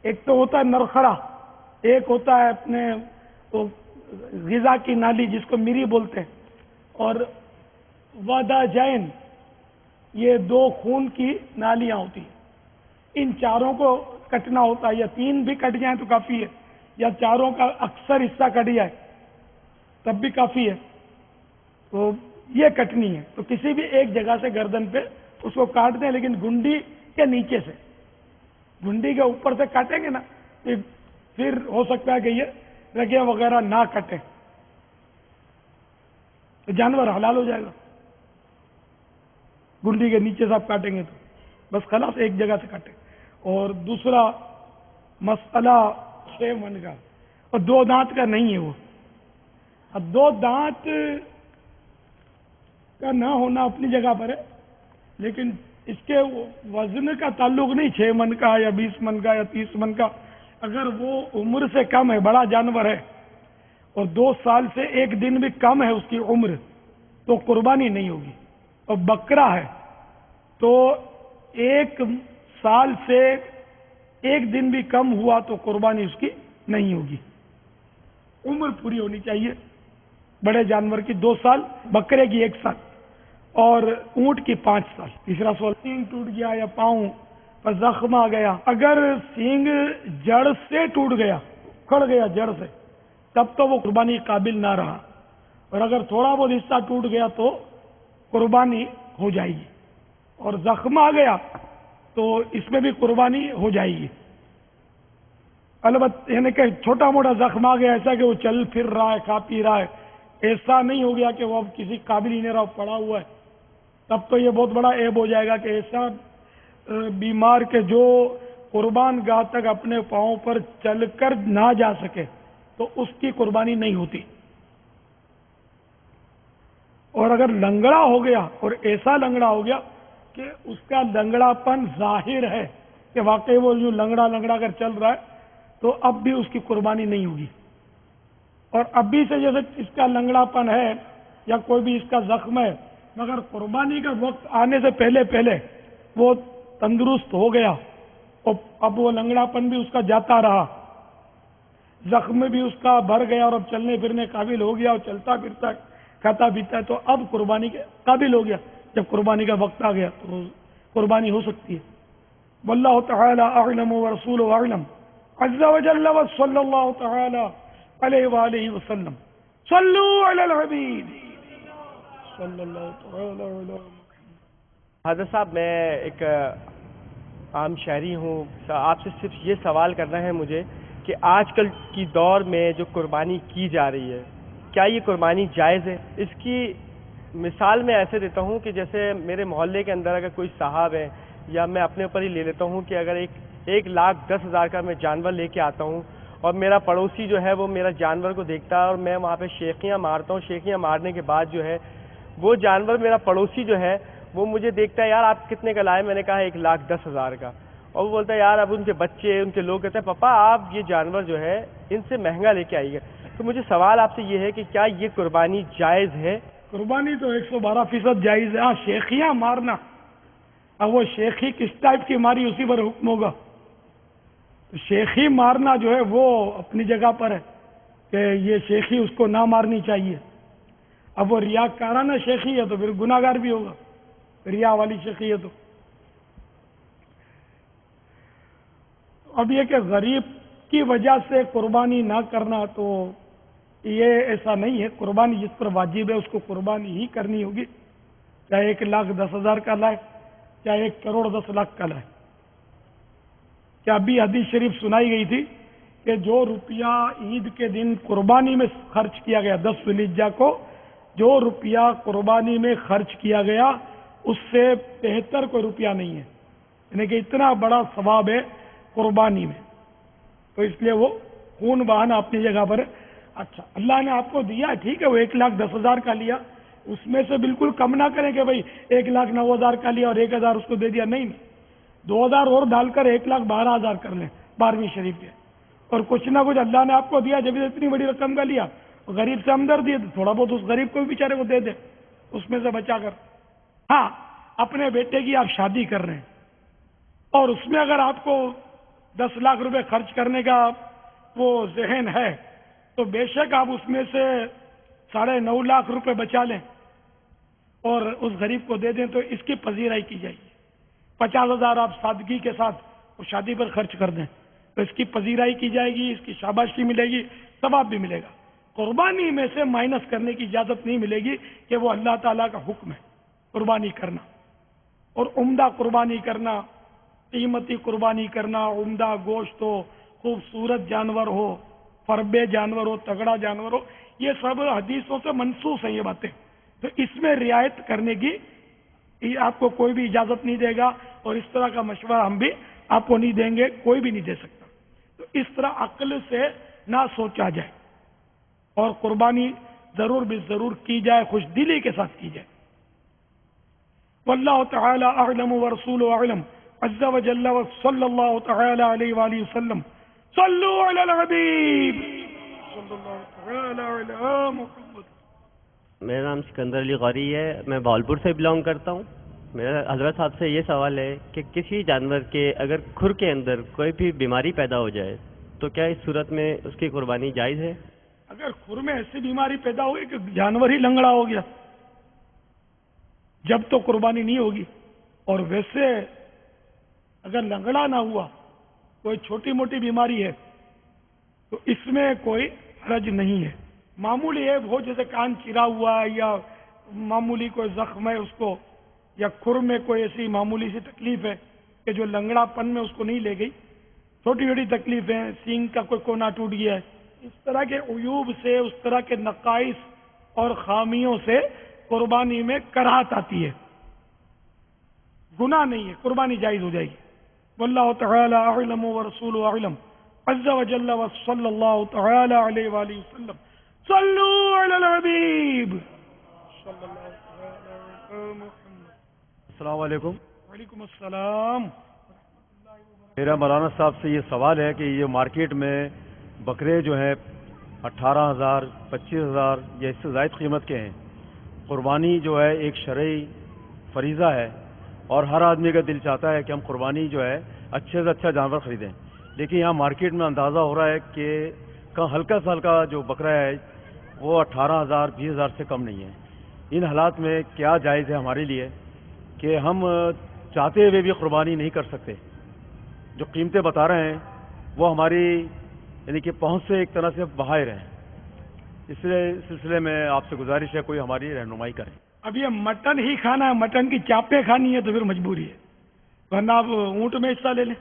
ایک تو ہوتا ہے نرخڑا، ایک ہوتا ہے اپنے وہ غذا کی نالی جس کو مری بولتے ہیں، اور وادہ جین، یہ 2 خون کی نالیاں ہوتی ہیں، ان چاروں کو کٹنا ہوتا ہے، یا 3 بھی کٹ جائیں تو کافی ہے، یا چاروں کا اکثر حصہ کٹ جائے تب بھی کافی ہے، تو یہ کٹنی ہے۔ تو کسی بھی ایک جگہ سے گردن پہ اس کو کاٹ دیں، لیکن گھنڈی کے نیچے سے، گھنڈی کے اوپر سے کاٹیں گے نا پھر ہو سکتا ہے کہ یہ رگیں وغیرہ نہ کٹیں، تو جانور حلال ہو جائے گا۔ گھنڈی کے نیچے سے آپ کاٹیں گے تو بس خلاص ایک جگہ سے کاٹیں۔ اور دوسرا مسئلہ 6 من کا اور 2 دانت کا نہیں ہے، وہ اب 2 دانت کا نہ ہونا اپنی جگہ پر ہے، لیکن اس کے وزن کا تعلق نہیں 6 من کا یا 20 من کا یا 30 من کا، اگر وہ عمر سے کم ہے، بڑا جانور ہے اور 2 سال سے 1 دن بھی کم ہے اس کی عمر، تو قربانی نہیں ہوگی، اور بکرا ہے تو 1 سال سے 1 دن بھی کم ہوا تو قربانی اس کی نہیں ہوگی، عمر پوری ہونی چاہیے، بڑے جانور کی 2 سال، بکرے کی 1 سال اور اونٹ کی 5 سال۔ تیسرا سوال، سینگ ٹوٹ گیا یا پاؤں پر زخم آ گیا، اگر سینگ جڑ سے ٹوٹ گیا، کھڑ گیا جڑ سے، تب تو وہ قربانی قابل نہ رہا، اور اگر تھوڑا بہت حصہ ٹوٹ گیا تو قربانی ہو جائے گی، اور زخم آ گیا تو اس میں بھی قربانی ہو جائے گی، البتہ یعنی کہ چھوٹا موٹا زخم آ گیا، ایسا کہ وہ چل پھر رہا ہے، کھا پی رہا ہے، ایسا نہیں ہو گیا کہ وہ اب کسی قابل ہی نہیں رہا، پڑا ہوا ہے، تب تو یہ بہت بڑا عیب ہو جائے گا کہ ایسا بیمار کہ جو قربان گاہ تک اپنے پاؤں پر چل کر نہ جا سکے تو اس کی قربانی نہیں ہوتی، اور اگر لنگڑا ہو گیا اور ایسا لنگڑا ہو گیا کہ اس کا لنگڑا پن ظاہر ہے کہ واقعی وہ جو لنگڑا کر چل رہا ہے، تو اب بھی اس کی قربانی نہیں ہوگی، اور ابھی سے جیسے اس کا لنگڑا پن ہے یا کوئی بھی اس کا زخم ہے، مگر قربانی کا وقت آنے سے پہلے وہ تندرست ہو گیا، اور اب وہ لنگڑا پن بھی اس کا جاتا رہا، زخم بھی اس کا بھر گیا اور اب چلنے پھرنے قابل ہو گیا اور چلتا پھرتا ہے، کھاتا پیتا ہے، تو اب قربانی کے قابل ہو گیا، جب قربانی کا وقت آ گیا تو قربانی ہو سکتی ہے۔ واللہ تعالی اعلم ورسولہ اعلم عز وجل وصلی اللہ تعالی علیہ وآلہ وسلم۔ صلو علی الحبیب صلی اللہ تعالی علی حضرت صاحب، میں ایک عام شہری ہوں، آپ سے صرف یہ سوال کرنا ہے مجھے کہ آج کل کی دور میں جو قربانی کی جا رہی ہے، کیا یہ قربانی جائز ہے؟ اس کی مثال میں ایسے دیتا ہوں کہ جیسے میرے محلے کے اندر اگر کوئی صاحب ہے، یا میں اپنے اوپر ہی لے لیتا ہوں کہ اگر 1,10,000 کا میں جانور لے کے آتا ہوں، اور میرا پڑوسی جو ہے وہ میرا جانور کو دیکھتا ہے اور میں وہاں پہ شیخیاں مارتا ہوں، شیخیاں مارنے کے بعد جو ہے وہ جانور میرا پڑوسی جو ہے وہ مجھے دیکھتا ہے، یار آپ کتنے کا لائے؟ میں نے کہا 1,10,000 کا، اور وہ بولتا ہے یار اب ان کے بچے ان کے لوگ کہتے ہیں پاپا آپ یہ جانور جو ہے ان سے مہنگا لے کے آئیے. تو مجھے سوال آپ سے یہ ہے کہ کیا یہ قربانی جائز ہے؟ قربانی تو 112% جائز ہے. ہاں شیخیاں مارنا، اب وہ شیخی کس ٹائپ کی ماری اسی پر حکم ہوگا. شیخی مارنا جو ہے وہ اپنی جگہ پر ہے کہ یہ شیخی اس کو نہ مارنی چاہیے. اب وہ ریاکارانہ شیخی ہے تو پھر گناہ گار بھی ہوگا، ریا والی شیخی ہے تو. اب یہ کہ غریب کی وجہ سے قربانی نہ کرنا تو یہ ایسا نہیں ہے. قربانی جس پر واجب ہے اس کو قربانی ہی کرنی ہوگی، چاہے 1,10,000 کا لائے چاہے 1,10,00,000 کا لائے. کیا ابھی حدیث شریف سنائی گئی تھی کہ جو روپیہ عید کے دن قربانی میں خرچ کیا گیا، 10 ذی الحجہ کو جو روپیہ قربانی میں خرچ کیا گیا اس سے بہتر کوئی روپیہ نہیں ہے. یعنی کہ اتنا بڑا ثواب ہے قربانی میں، تو اس لیے وہ خون بہانا اپنی جگہ پر ہے. اچھا اللہ نے آپ کو دیا ٹھیک ہے، وہ 1,10,000 کا لیا، اس میں سے بالکل کم نہ کریں کہ بھائی 1,09,000 کا لیا اور 1,000 اس کو دے دیا. نہیں 2,000 اور ڈال کر 1,12,000 کر لیں 12ویں شریف کے. اور کچھ نہ کچھ اللہ نے آپ کو دیا، جب اتنی بڑی رقم کا لیا غریب سے ہمدردی ہے تو تھوڑا بہت اس غریب کو بھی بیچارے کو دے دیں اس میں سے بچا کر. ہاں اپنے بیٹے کی آپ شادی کر رہے ہیں اور اس میں اگر آپ کو 10 لاکھ روپے خرچ کرنے کا وہ ذہن ہے تو بے شک آپ اس میں سے 9.5 لاکھ روپے بچا لیں اور اس غریب کو دے دیں تو اس کی پذیرائی کی جائے گی. 50,000 آپ سادگی کے ساتھ وہ شادی پر خرچ کر دیں تو اس کی پذیرائی کی جائے گی، اس کی شاباشی ملے گی، ثواب بھی ملے گا. قربانی میں سے مائنس کرنے کی اجازت نہیں ملے گی کہ وہ اللہ تعالیٰ کا حکم ہے قربانی کرنا. اور عمدہ قربانی کرنا، قیمتی قربانی کرنا، عمدہ گوشت ہو، خوبصورت جانور ہو، فربے جانور ہو، تگڑا جانور ہو، یہ سب حدیثوں سے منسوخ ہیں یہ باتیں. تو اس میں رعایت کرنے کی آپ کو کوئی بھی اجازت نہیں دے گا اور اس طرح کا مشورہ ہم بھی آپ کو نہیں دیں گے، کوئی بھی نہیں دے سکتا. تو اس طرح عقل سے نہ سوچا جائے اور قربانی ضرور بھی ضرور کی جائے، خوش دلی کے ساتھ کی جائے. واللہ تعالی اعلم ورسولہ اعلم عز وجل وصلی اللہ تعالی علیہ وآلہ وسلم. صلو علی الحبیب صلی اللہ تعالی علی محمد. میرا نام سکندر علی غوری ہے، میں بھاولپور سے بلانگ کرتا ہوں. میرا حضرت صاحب سے یہ سوال ہے کہ کسی جانور کے اگر کھر کے اندر کوئی بھی بیماری پیدا ہو جائے تو کیا اس صورت میں اس کی قربانی جائز ہے؟ اگر کھر میں ایسی بیماری پیدا ہوئی کہ جانور ہی لنگڑا ہو گیا جب تو قربانی نہیں ہوگی. اور ویسے اگر لنگڑا نہ ہوا، کوئی چھوٹی موٹی بیماری ہے تو اس میں کوئی حرج نہیں ہے. معمولی ہے وہ جیسے کان چرا ہوا ہے یا معمولی کوئی زخم ہے اس کو، یا کھر میں کوئی ایسی معمولی سی تکلیف ہے کہ جو لنگڑا پن میں اس کو نہیں لے گئی، چھوٹی چھوٹی تکلیفیں، سینگ کا کوئی کونا ٹوٹ گیا ہے، اس طرح کے عیوب سے، اس طرح کے نقائص اور خامیوں سے قربانی میں کراہت آتی ہے. گناہ نہیں ہے، قربانی جائز ہو جائے گی. واللہ تعالی اعلم ورسولہ اعلم عز وجل وصلی اللہ تعالی علیہ وآلہ وسلم. صلو علی الحبیب صلی اللہ تعالی علی محمد. السلام علیکم. وعلیکم السلام. میرا مولانا صاحب سے یہ سوال ہے کہ یہ مارکیٹ میں بکرے جو ہیں 18,000 25,000 یا اس سے زائد قیمت کے ہیں. قربانی جو ہے ایک شرعی فریضہ ہے اور ہر آدمی کا دل چاہتا ہے کہ ہم قربانی جو ہے اچھے سے اچھا جانور خریدیں، لیکن یہاں مارکیٹ میں اندازہ ہو رہا ہے کہ ہلکا سے ہلکا جو بکرا ہے وہ 18,000 20,000 سے کم نہیں ہے. ان حالات میں کیا جائز ہے ہمارے لیے کہ ہم چاہتے ہوئے بھی قربانی نہیں کر سکتے؟ جو قیمتیں بتا رہے ہیں وہ ہماری یعنی کہ پہنچ سے ایک طرح سے باہر ہیں. اس سلسلے میں آپ سے گزارش ہے کوئی ہماری رہنمائی کریں. اب یہ مٹن ہی کھانا ہے، مٹن کی چاپیں کھانی ہے تو پھر مجبوری ہے، ورنہ آپ اونٹ میں حصہ لے لیں،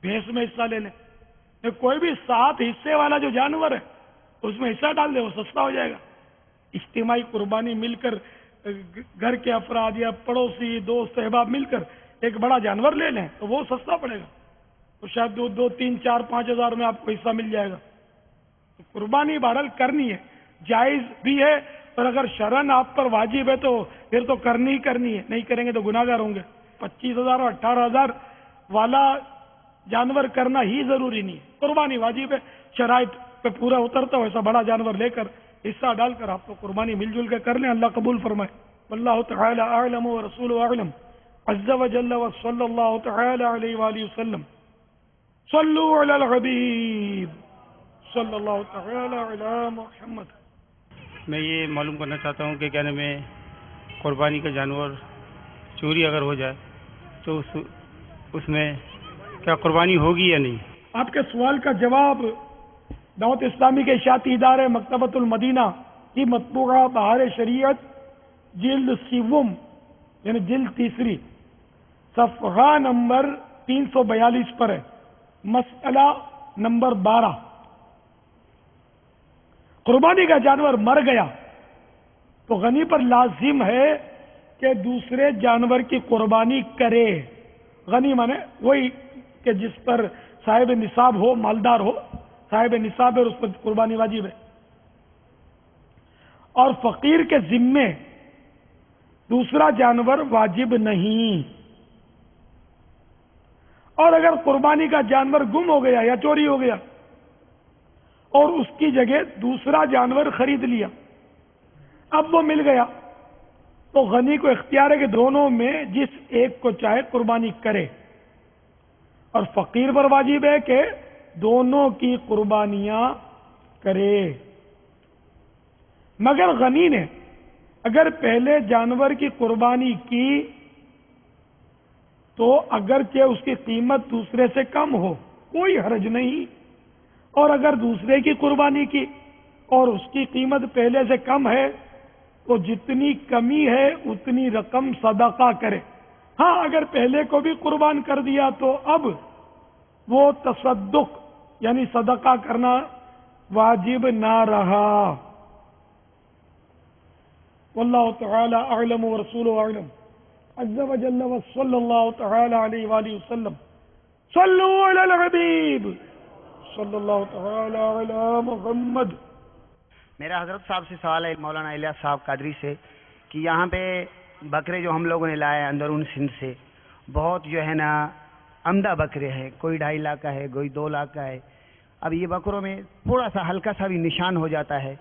بھینس میں حصہ لے لیں. کوئی بھی 7 حصے والا جو جانور ہے اس میں حصہ ڈال دے، وہ سستا ہو جائے گا. اجتماعی قربانی مل کر گھر کے افراد یا پڑوسی دوست احباب مل کر ایک بڑا جانور لے لیں تو وہ سستا پڑے گا، تو شاید 2 3 4 5 ہزار میں آپ کو حصہ مل جائے گا. تو قربانی بہرحال کرنی ہے، جائز بھی ہے، اور اگر شرعن آپ پر واجب ہے تو پھر تو کرنی ہی کرنی ہے، نہیں کریں گے تو گناہ گار ہوں گے. 25,000 اور 18,000 والا جانور کرنا ہی ضروری نہیں ہے، قربانی واجب ہے، شرائط پہ پورا اترتا ہو ایسا بڑا جانور لے کر حصہ ڈال کر آپ تو قربانی مل جل کے کر لیں، اللہ قبول فرمائے۔ واللہ تعالی اعلم ورسول اعلم عز وجل وصلی اللہ تعالی علیہ وآلہ وسلم۔ صلو علی الحبیب صلی اللہ تعالی علی محمد۔ میں یہ معلوم کرنا چاہتا ہوں کہ کہنے میں قربانی کا جانور چوری اگر ہو جائے تو اس میں کیا قربانی ہوگی یا نہیں؟ آپ کے سوال کا جواب دعوت اسلامی کے اشاعتی ادارے مکتبۃ المدینہ کی مطبوعہ بہار شریعت جلد سیوم یعنی جلد تیسری صفحہ نمبر 342 پر ہے، مسئلہ نمبر 12۔ قربانی کا جانور مر گیا تو غنی پر لازم ہے کہ دوسرے جانور کی قربانی کرے۔ غنی مانے وہی کہ جس پر صاحب نصاب ہو، مالدار ہو، صاحب نصاب ہے اور اس پر قربانی واجب ہے۔ اور فقیر کے ذمے دوسرا جانور واجب نہیں۔ اور اگر قربانی کا جانور گم ہو گیا یا چوری ہو گیا اور اس کی جگہ دوسرا جانور خرید لیا، اب وہ مل گیا تو غنی کو اختیار ہے کہ دونوں میں جس ایک کو چاہے قربانی کرے، اور فقیر پر واجب ہے کہ دونوں کی قربانیاں کرے۔ مگر غنی نے اگر پہلے جانور کی قربانی کی تو اگرچہ اس کی قیمت دوسرے سے کم ہو کوئی حرج نہیں، اور اگر دوسرے کی قربانی کی اور اس کی قیمت پہلے سے کم ہے تو جتنی کمی ہے اتنی رقم صدقہ کرے۔ ہاں اگر پہلے کو بھی قربان کر دیا تو اب وہ تصدق یعنی صدقہ کرنا واجب نہ رہا۔ واللہ تعالی اعلم ورسول اعلم عز وجل وصلی اللہ تعالی علیہ وآلہ وسلم۔ صلو علی الحبیب صلی اللہ تعالی علی محمد۔ میرا حضرت صاحب سے سوال ہے، مولانا الیاس صاحب قادری سے، کہ یہاں پہ بکرے جو ہم لوگوں نے لائے اندرون سندھ سے بہت جو ہے نا عمدہ بکرے ہیں، کوئی 2.5 لاکھ کا ہے، کوئی 2 لاکھ کا ہے۔ اب یہ بکروں میں تھوڑا سا ہلکا سا بھی نشان ہو جاتا ہے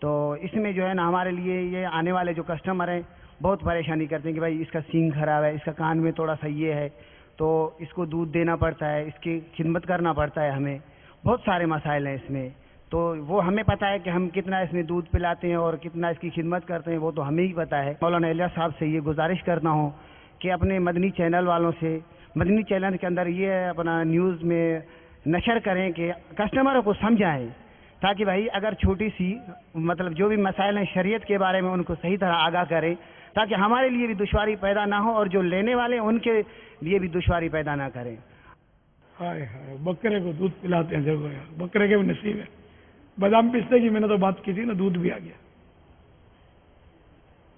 تو اس میں جو ہے نا ہمارے لیے یہ آنے والے جو کسٹمر ہیں بہت پریشانی کرتے ہیں کہ بھائی اس کا سینگ خراب ہے، اس کا کان میں تھوڑا سا یہ ہے، تو اس کو دودھ دینا پڑتا ہے، اس کی خدمت کرنا پڑتا ہے، ہمیں بہت سارے مسائل ہیں اس میں۔ تو وہ ہمیں پتہ ہے کہ ہم کتنا اس میں دودھ پلاتے ہیں اور کتنا اس کی خدمت کرتے ہیں، وہ تو ہمیں ہی پتہ ہے۔ مولانا الیاس صاحب سے یہ گزارش کرتا ہوں کہ اپنے مدنی چینل والوں سے مدنی چینل کے اندر یہ اپنا نیوز میں نشر کریں کہ کسٹمروں کو سمجھائیں، تاکہ بھائی اگر چھوٹی سی مطلب جو بھی مسائل ہیں شریعت کے بارے میں ان کو صحیح طرح آگاہ کریں، تاکہ ہمارے لیے بھی دشواری پیدا نہ ہو اور جو لینے والے ہیں ان کے لیے بھی دشواری پیدا نہ کریں۔ ہائے ہائے، بکرے کو دودھ پلاتے ہیں، دیکھو یار بکرے کے بھی نصیب ہے۔ بادام پستے کی میں نے تو بات کی تھی نا، دودھ بھی آ گیا۔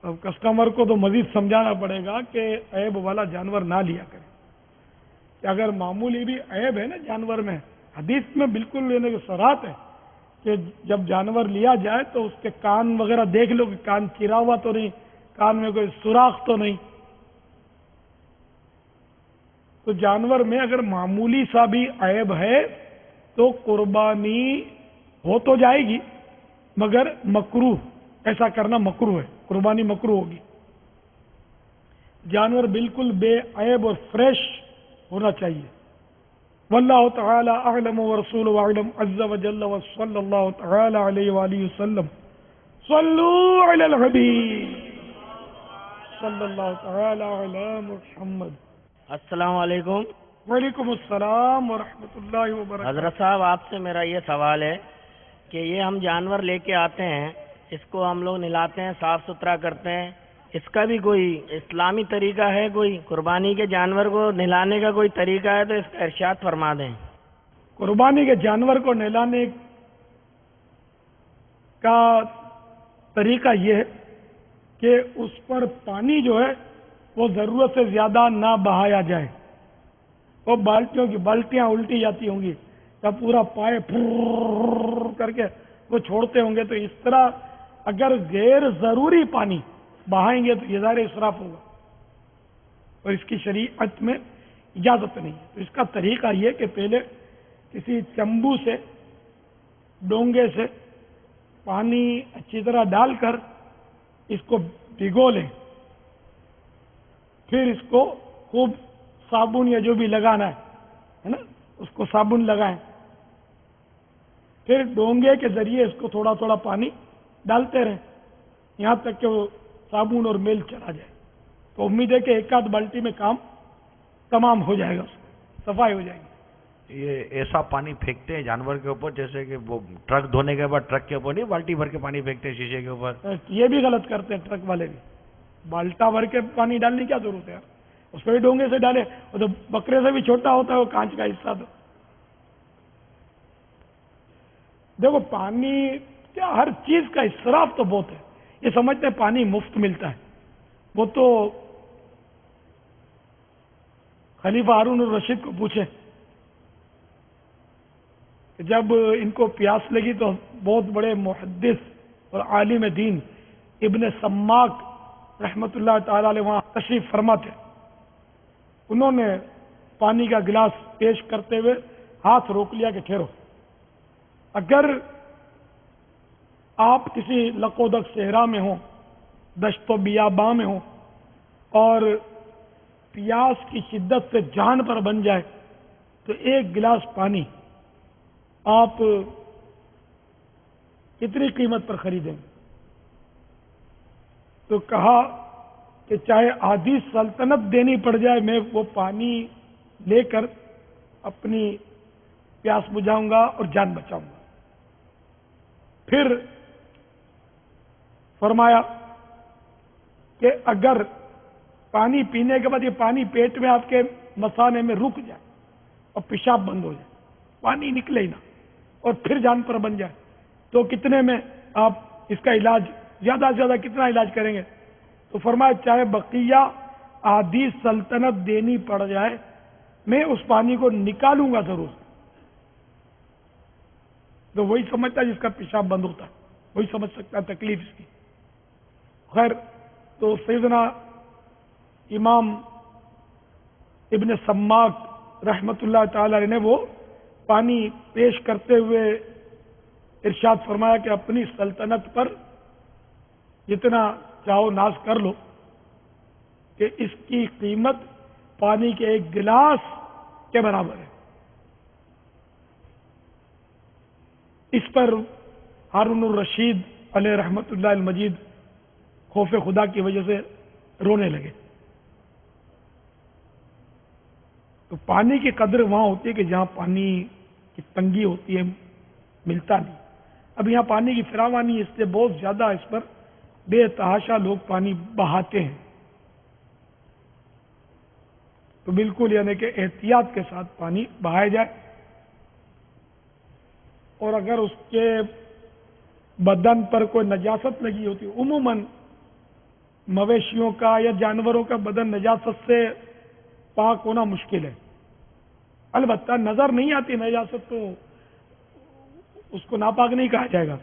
اب کسٹمر کو تو مزید سمجھانا پڑے گا کہ عیب والا جانور نہ لیا کرے، کہ اگر معمولی بھی عیب ہے نا جانور میں، حدیث میں بالکل لینے کی صراحت ہے کہ جب جانور لیا جائے تو اس کے کان وغیرہ دیکھ لو کہ کان چرا ہوا تو نہیں، کان میں کوئی سوراخ تو نہیں۔ تو جانور میں اگر معمولی سا بھی عیب ہے تو قربانی ہو تو جائے گی، مگر مکروہ، ایسا کرنا مکروہ ہے، قربانی مکروہ ہوگی۔ جانور بالکل بے عیب اور فریش ہونا چاہیے۔ واللہ تعالی اعلم ورسول اعلم عز وجل وصلی اللہ تعالی علیہ وآلہ وسلم۔ صلو علی الحبیب صلی اللہ تعالی علی محمد۔ السلام علیکم۔ وعلیکم السلام ورحمۃ اللہ وبرکاتہ۔ حضرت صاحب آپ سے میرا یہ سوال ہے کہ یہ ہم جانور لے کے آتے ہیں، اس کو ہم لوگ نہلاتے ہیں، صاف ستھرا کرتے ہیں، اس کا بھی کوئی اسلامی طریقہ ہے؟ کوئی قربانی کے جانور کو نہلانے کا کوئی طریقہ ہے تو اس کا ارشاد فرما دیں۔ قربانی کے جانور کو نہلانے کا طریقہ یہ ہے کہ اس پر پانی جو ہے وہ ضرورت سے زیادہ نہ بہایا جائے۔ وہ بالٹیوں کی بالٹیاں الٹی جاتی ہوں گی یا پورا پائے پھر کر کے وہ چھوڑتے ہوں گے، تو اس طرح اگر غیر ضروری پانی بہائیں گے تو یہ ظاہر اسراف ہوگا، اور اس کی شریعت میں اجازت نہیں ہے. تو اس کا طریقہ یہ کہ پہلے کسی چمبو سے ڈونگے سے پانی اچھی طرح ڈال کر اس کو بھگو لیں, پھر اس کو خوب صابن یا جو بھی لگانا ہے نا اس کو صابن لگائیں, پھر ڈونگے کے ذریعے اس کو تھوڑا تھوڑا پانی ڈالتے رہیں یہاں تک کہ وہ صابن اور میل چلا جائے. تو امید ہے کہ ایک آدھ بالٹی میں کام تمام ہو جائے گا, اس کو صفائی ہو جائے گی. یہ ایسا پانی پھینکتے ہیں جانور کے اوپر جیسے کہ وہ ٹرک دھونے کے بعد ٹرک کے اوپر نہیں بالٹی بھر کے پانی پھینکتے ہیں شیشے کے اوپر. یہ بھی غلط کرتے ہیں ٹرک والے بھی, بالٹا بھر کے پانی ڈالنے کی کیا ضرورت ہے, اس پہ بھی ڈونگے سے ڈالے. وہ تو بکرے سے بھی چھوٹا ہوتا ہے وہ کانچ کا حصہ. تو دیکھو پانی کیا ہر چیز کا اسراف تو بہت ہے. یہ سمجھتے ہیں پانی مفت ملتا ہے. وہ تو خلیفہ ہارون الرشید کو پوچھے کہ جب ان کو پیاس لگی تو بہت بڑے محدث اور عالم دین ابن سماک رحمت اللہ تعالی علیہ وہاں تشریف فرما تھے. انہوں نے پانی کا گلاس پیش کرتے ہوئے ہاتھ روک لیا کہ ٹھہرو, اگر آپ کسی لقودق صحرا میں ہوں, دشت و بیاباں میں ہوں اور پیاس کی شدت سے جان پر بن جائے تو ایک گلاس پانی آپ کتنی قیمت پر خریدیں گے؟ تو کہا کہ چاہے آدھی سلطنت دینی پڑ جائے میں وہ پانی لے کر اپنی پیاس بجھاؤں گا اور جان بچاؤں گا. پھر فرمایا کہ اگر پانی پینے کے بعد یہ پانی پیٹ میں آپ کے مثانے میں رک جائے اور پیشاب بند ہو جائے, پانی نکلے ہی نہ, اور پھر جان پر بن جائے, تو کتنے میں آپ اس کا علاج, زیادہ سے زیادہ کتنا علاج کریں گے؟ تو فرمایا چاہے بقیہ آدھی سلطنت دینی پڑ جائے میں اس پانی کو نکالوں گا ضرور. تو وہی سمجھتا ہے جس کا پیشاب بند ہوتا ہے, وہی سمجھ سکتا ہے تکلیف اس کی. خیر, تو سیدنا امام ابن سماک رحمت اللہ تعالی علیہ نے وہ پانی پیش کرتے ہوئے ارشاد فرمایا کہ اپنی سلطنت پر جتنا چاہو ناز کر لو کہ اس کی قیمت پانی کے ایک گلاس کے برابر ہے. اس پر ہارون الرشید علیہ رحمت اللہ المجید خوف خدا کی وجہ سے رونے لگے. تو پانی کی قدر وہاں ہوتی ہے کہ جہاں پانی کی تنگی ہوتی ہے, ملتا نہیں. اب یہاں پانی کی فراوانی ہے, اس لیے بہت زیادہ اس پر بے تحاشا لوگ پانی بہاتے ہیں. تو بالکل یعنی کہ احتیاط کے ساتھ پانی بہایا جائے, اور اگر اس کے بدن پر کوئی نجاست لگی ہوتی ہے, عموماً مویشیوں کا یا جانوروں کا بدن نجاست سے پاک ہونا مشکل ہے. البتہ نظر نہیں آتی نجاست تو اس کو ناپاک نہیں کہا جائے گا,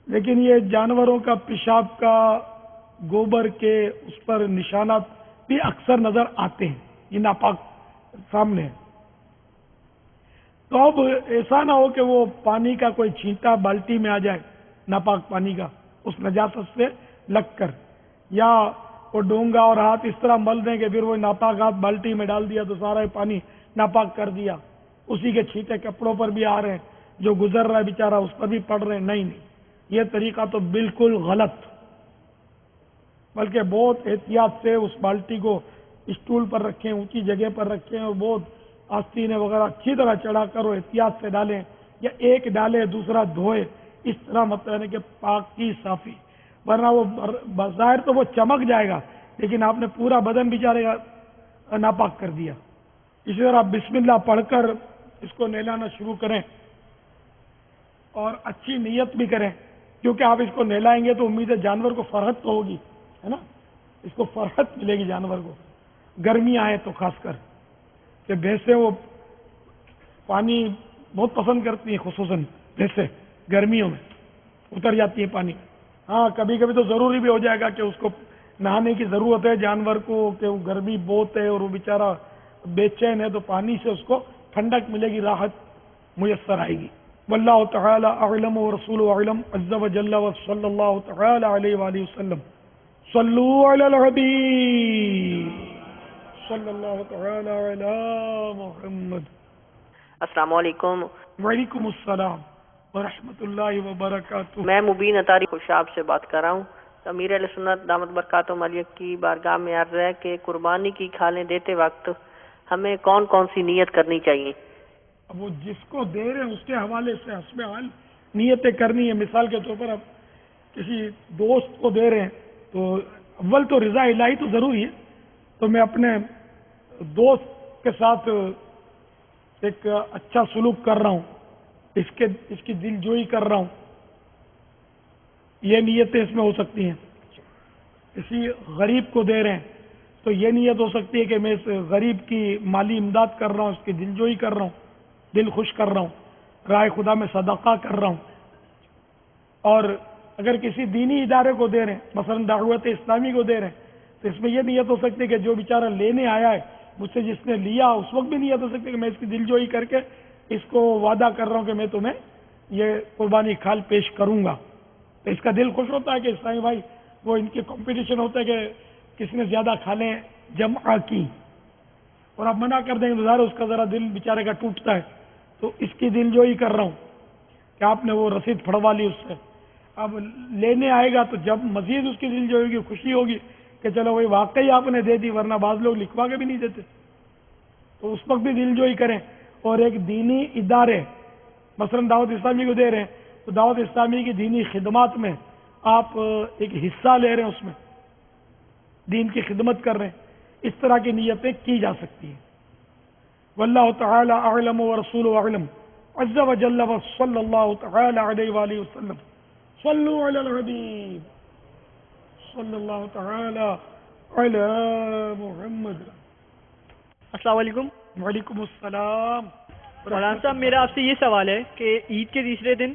لیکن یہ جانوروں کا پیشاب کا, گوبر کے اس پر نشانات بھی اکثر نظر آتے ہیں, یہ ناپاک سامنے ہے. تو اب ایسا نہ ہو کہ وہ پانی کا کوئی چھینٹا بالٹی میں آ جائے ناپاک پانی کا اس نجاست سے لگ کر, یا وہ ڈونگا اور ہاتھ اس طرح مل دیں کہ پھر وہ ناپاک ہاتھ بالٹی میں ڈال دیا تو سارا پانی ناپاک کر دیا, اسی کے چھینٹے کپڑوں پر بھی آ رہے ہیں, جو گزر رہا ہے بیچارہ اس پر بھی پڑ رہے ہیں. نہیں, یہ طریقہ تو بالکل غلط, بلکہ بہت احتیاط سے اس بالٹی کو اسٹول پر رکھیں, اونچی جگہ پر رکھیں, اور بہت آستینیں وغیرہ اچھی طرح چڑھا کر اور احتیاط سے ڈالیں, یا ایک ڈالے دوسرا دھوئے, اس طرح مطلب ہے کہ پاک کی صافی. ورنہ وہ بظاہر تو وہ چمک جائے گا لیکن آپ نے پورا بدن بیچارے گا ناپاک کر دیا. اسی طرح بسم اللہ پڑھ کر اس کو نہلانا شروع کریں, اور اچھی نیت بھی کریں, کیونکہ آپ اس کو نہلائیں گے تو امید ہے جانور کو فرحت تو ہوگی, ہے نا, اس کو فرحت ملے گی جانور کو. گرمیاں آئے تو خاص کر کہ بھینسیں وہ پانی بہت پسند کرتی ہیں, خصوصاً بھینسیں گرمیوں میں اتر جاتی ہیں پانی. ہاں, کبھی کبھی تو ضروری بھی ہو جائے گا کہ اس کو نہانے کی ضرورت ہے جانور کو, کہ وہ گرمی بہت ہے اور وہ بیچارہ بے چین ہے تو پانی سے اس کو ٹھنڈک ملے گی، راحت میسر آئے گی۔ واللہ تعالی اعلم ورسول اعلم عز وجل وصلی اللہ تعالی علیہ وآلہ وسلم۔ صلو علی الحبیب صلی اللہ تعالی علی محمد۔ السلام علیکم۔ وعلیکم السلام ورحمۃ اللہ وبرکاتہ۔ میں مبین اطاری خوشاب سے بات کر رہا ہوں۔ امیر اہل سنت دامت برکاتہم علیہ کی بارگاہ میں عرض ہے کہ قربانی کی کھالیں دیتے وقت ہمیں کون کون سی نیت کرنی چاہیے؟ اب وہ جس کو دے رہے ہیں اس کے حوالے سے حسب حال نیتیں کرنی ہے۔ مثال کے طور پر اب کسی دوست کو دے رہے ہیں تو اول تو رضا الہی تو ضروری ہے، تو میں اپنے دوست کے ساتھ ایک اچھا سلوک کر رہا ہوں، اس کی دل جوئی کر رہا ہوں، یہ نیتیں اس میں ہو سکتی ہیں۔ کسی غریب کو دے رہے ہیں تو یہ نیت ہو سکتی ہے کہ میں اس غریب کی مالی امداد کر رہا ہوں، اس کی دل جوئی کر رہا ہوں، دل خوش کر رہا ہوں، رائے خدا میں صدقہ کر رہا ہوں۔ اور اگر کسی دینی ادارے کو دے رہے ہیں، مثلا دعوت اسلامی کو دے رہے ہیں، تو اس میں یہ نیت ہو سکتی ہے کہ جو بیچارہ لینے آیا ہے مجھ سے جس نے لیا اس وقت بھی نیت ہو سکتی ہے کہ میں اس کی دل جوئی کر کے اس کو وعدہ کر رہا ہوں کہ میں تمہیں یہ قربانی کھال پیش کروں گا۔ تو اس کا دل خوش ہوتا ہے کہ اسلامی بھائی وہ ان کی کمپٹیشن ہوتا ہے کہ کس نے زیادہ کھالیں جمع کی، اور آپ منع کر دیں گے تو ظاہر اس کا ذرا دل بیچارے کا ٹوٹتا ہے۔ تو اس کی دل جوئی کر رہا ہوں کہ آپ نے وہ رسید پھڑوا لی اس سے، اب لینے آئے گا تو جب مزید اس کی دل جوئی ہوگی، خوشی ہوگی کہ چلو وہی واقعی آپ نے دے دی، ورنہ بعض لوگ لکھوا کے بھی نہیں دیتے، تو اس وقت بھی دل جوئی کریں۔ اور ایک دینی ادارے مثلا دعوت اسلامی کو دے رہے ہیں تو دعوت اسلامی کی دینی خدمات میں آپ ایک حصہ لے رہے ہیں، اس میں دین کی خدمت کر رہے ہیں، اس طرح کی نیتیں کی جا سکتی ہیں۔ واللہ تعالی اعلم ورسول اعلم عز وجل وصلی اللہ تعالی علیہ وآلہ وسلم۔ صلو علی الحبیب صلی اللہ تعالی علی محمد۔ السلام علیکم۔ وعلیکم السلام۔ مولانا صاحب میرا آپ سے یہ سوال ہے کہ عید کے تیسرے دن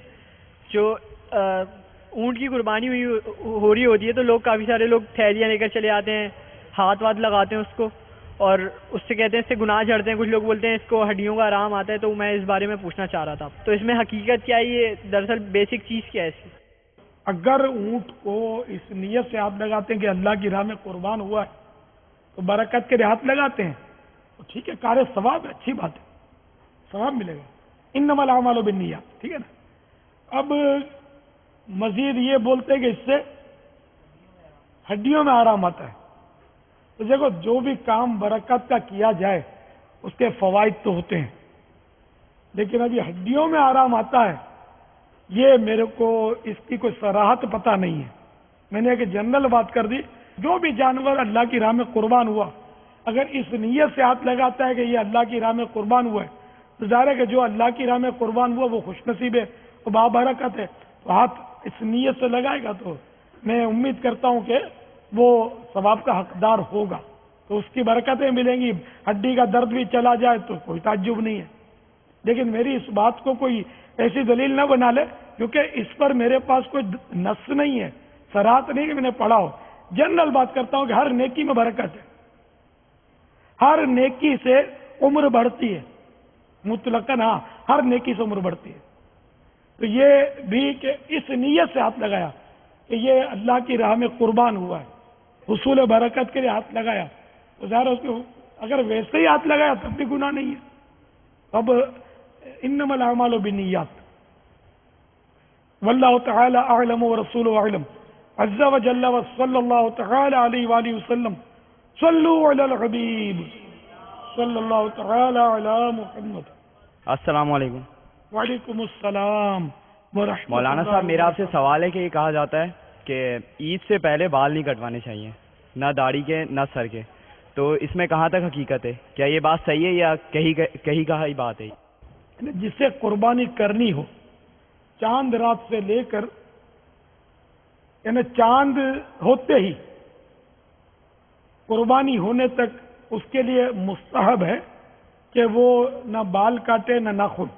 جو اونٹ کی قربانی ہو رہی ہوتی ہے تو لوگ کافی سارے لوگ تھیلیاں لے کر چلے آتے ہیں، ہاتھ واتھ لگاتے ہیں اس کو اور اس سے کہتے ہیں اس سے گناہ جھڑتے ہیں، کچھ لوگ بولتے ہیں اس کو ہڈیوں کا آرام آتا ہے، تو میں اس بارے میں پوچھنا چاہ رہا تھا تو اس میں حقیقت کیا ہے، یہ دراصل بیسک چیز کیا ہے اس کی؟ اگر اونٹ کو اس نیت سے ہاتھ لگاتے ہیں کہ اللہ کی راہ میں قربان ہوا ہے تو برکت کے لیے ہاتھ لگاتے ہیں تو ٹھیک ہے، کار ثواب ہے، اچھی بات ہے، ثواب ملے گا۔ انما الاعمال بالنیات، ٹھیک ہے نا۔ اب مزید یہ بولتے ہیں کہ اس سے ہڈیوں میں آرام آتا ہے، تو دیکھو جو بھی کام برکت کا کیا جائے اس کے فوائد تو ہوتے ہیں، لیکن ابھی ہڈیوں میں آرام آتا ہے یہ میرے کو اس کی کوئی صراحت پتہ نہیں ہے۔ میں نے ایک جنرل بات کر دی، جو بھی جانور اللہ کی راہ میں قربان ہوا اگر اس نیت سے ہاتھ لگاتا ہے کہ یہ اللہ کی راہ میں قربان ہوا ہے تو ظاہر ہے کہ جو اللہ کی راہ میں قربان ہوا وہ خوش نصیب ہے، وہ بابرکت ہے، تو ہاتھ اس نیت سے لگائے گا تو میں امید کرتا ہوں کہ وہ ثواب کا حقدار ہوگا، تو اس کی برکتیں ملیں گی۔ ہڈی کا درد بھی چلا جائے تو کوئی تعجب نہیں ہے، لیکن میری اس بات کو کوئی ایسی دلیل نہ بنا لے کیونکہ اس پر میرے پاس کوئی نص نہیں ہے، صراحت نہیں کہ میں نے پڑھا ہو۔ جنرل بات کرتا ہوں کہ ہر نیکی میں برکت ہے، ہر نیکی سے عمر بڑھتی ہے، مطلقاً ہاں ہر نیکی سے عمر بڑھتی ہے۔ تو یہ بھی کہ اس نیت سے ہاتھ لگایا کہ یہ اللہ کی راہ میں قربان ہوا ہے، حصول برکت کے لیے ہاتھ لگایا، تو ظاہر اس کو اگر ویسے ہی ہاتھ لگایا تب بھی گناہ نہیں ہے۔ اب انما الاعمال بالنیات واللہ تعالی اعلم ورسول اعلم عز وجل وصلی اللہ تعالی علیہ وآلہ وسلم۔ صلو علی الحبیب صلی اللہ تعالی علی محمد۔ السلام علیکم۔ وعلیکم السلام ورحمۃ مولانا صاحب میرا آپ سے سوال ہے کہ یہ کہا جاتا ہے کہ عید سے پہلے بال نہیں کٹوانے چاہیے، نہ داڑھی کے نہ سر کے، تو اس میں کہاں تک حقیقت ہے؟ کیا یہ بات صحیح ہے یا کہیں کہی بات ہے؟ جسے قربانی کرنی ہو چاند رات سے لے کر یعنی چاند ہوتے ہی قربانی ہونے تک اس کے لیے مستحب ہے کہ وہ نہ بال کاٹے نہ ناخن،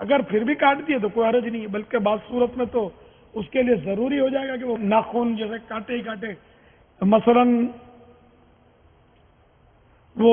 اگر پھر بھی کاٹ دیے تو کوئی حرج نہیں، بلکہ بعض صورت میں تو اس کے لیے ضروری ہو جائے گا کہ وہ ناخن جیسے کاٹے ہی کاٹے۔ مثلا وہ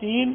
3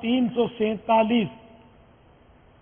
347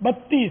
32,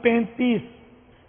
35,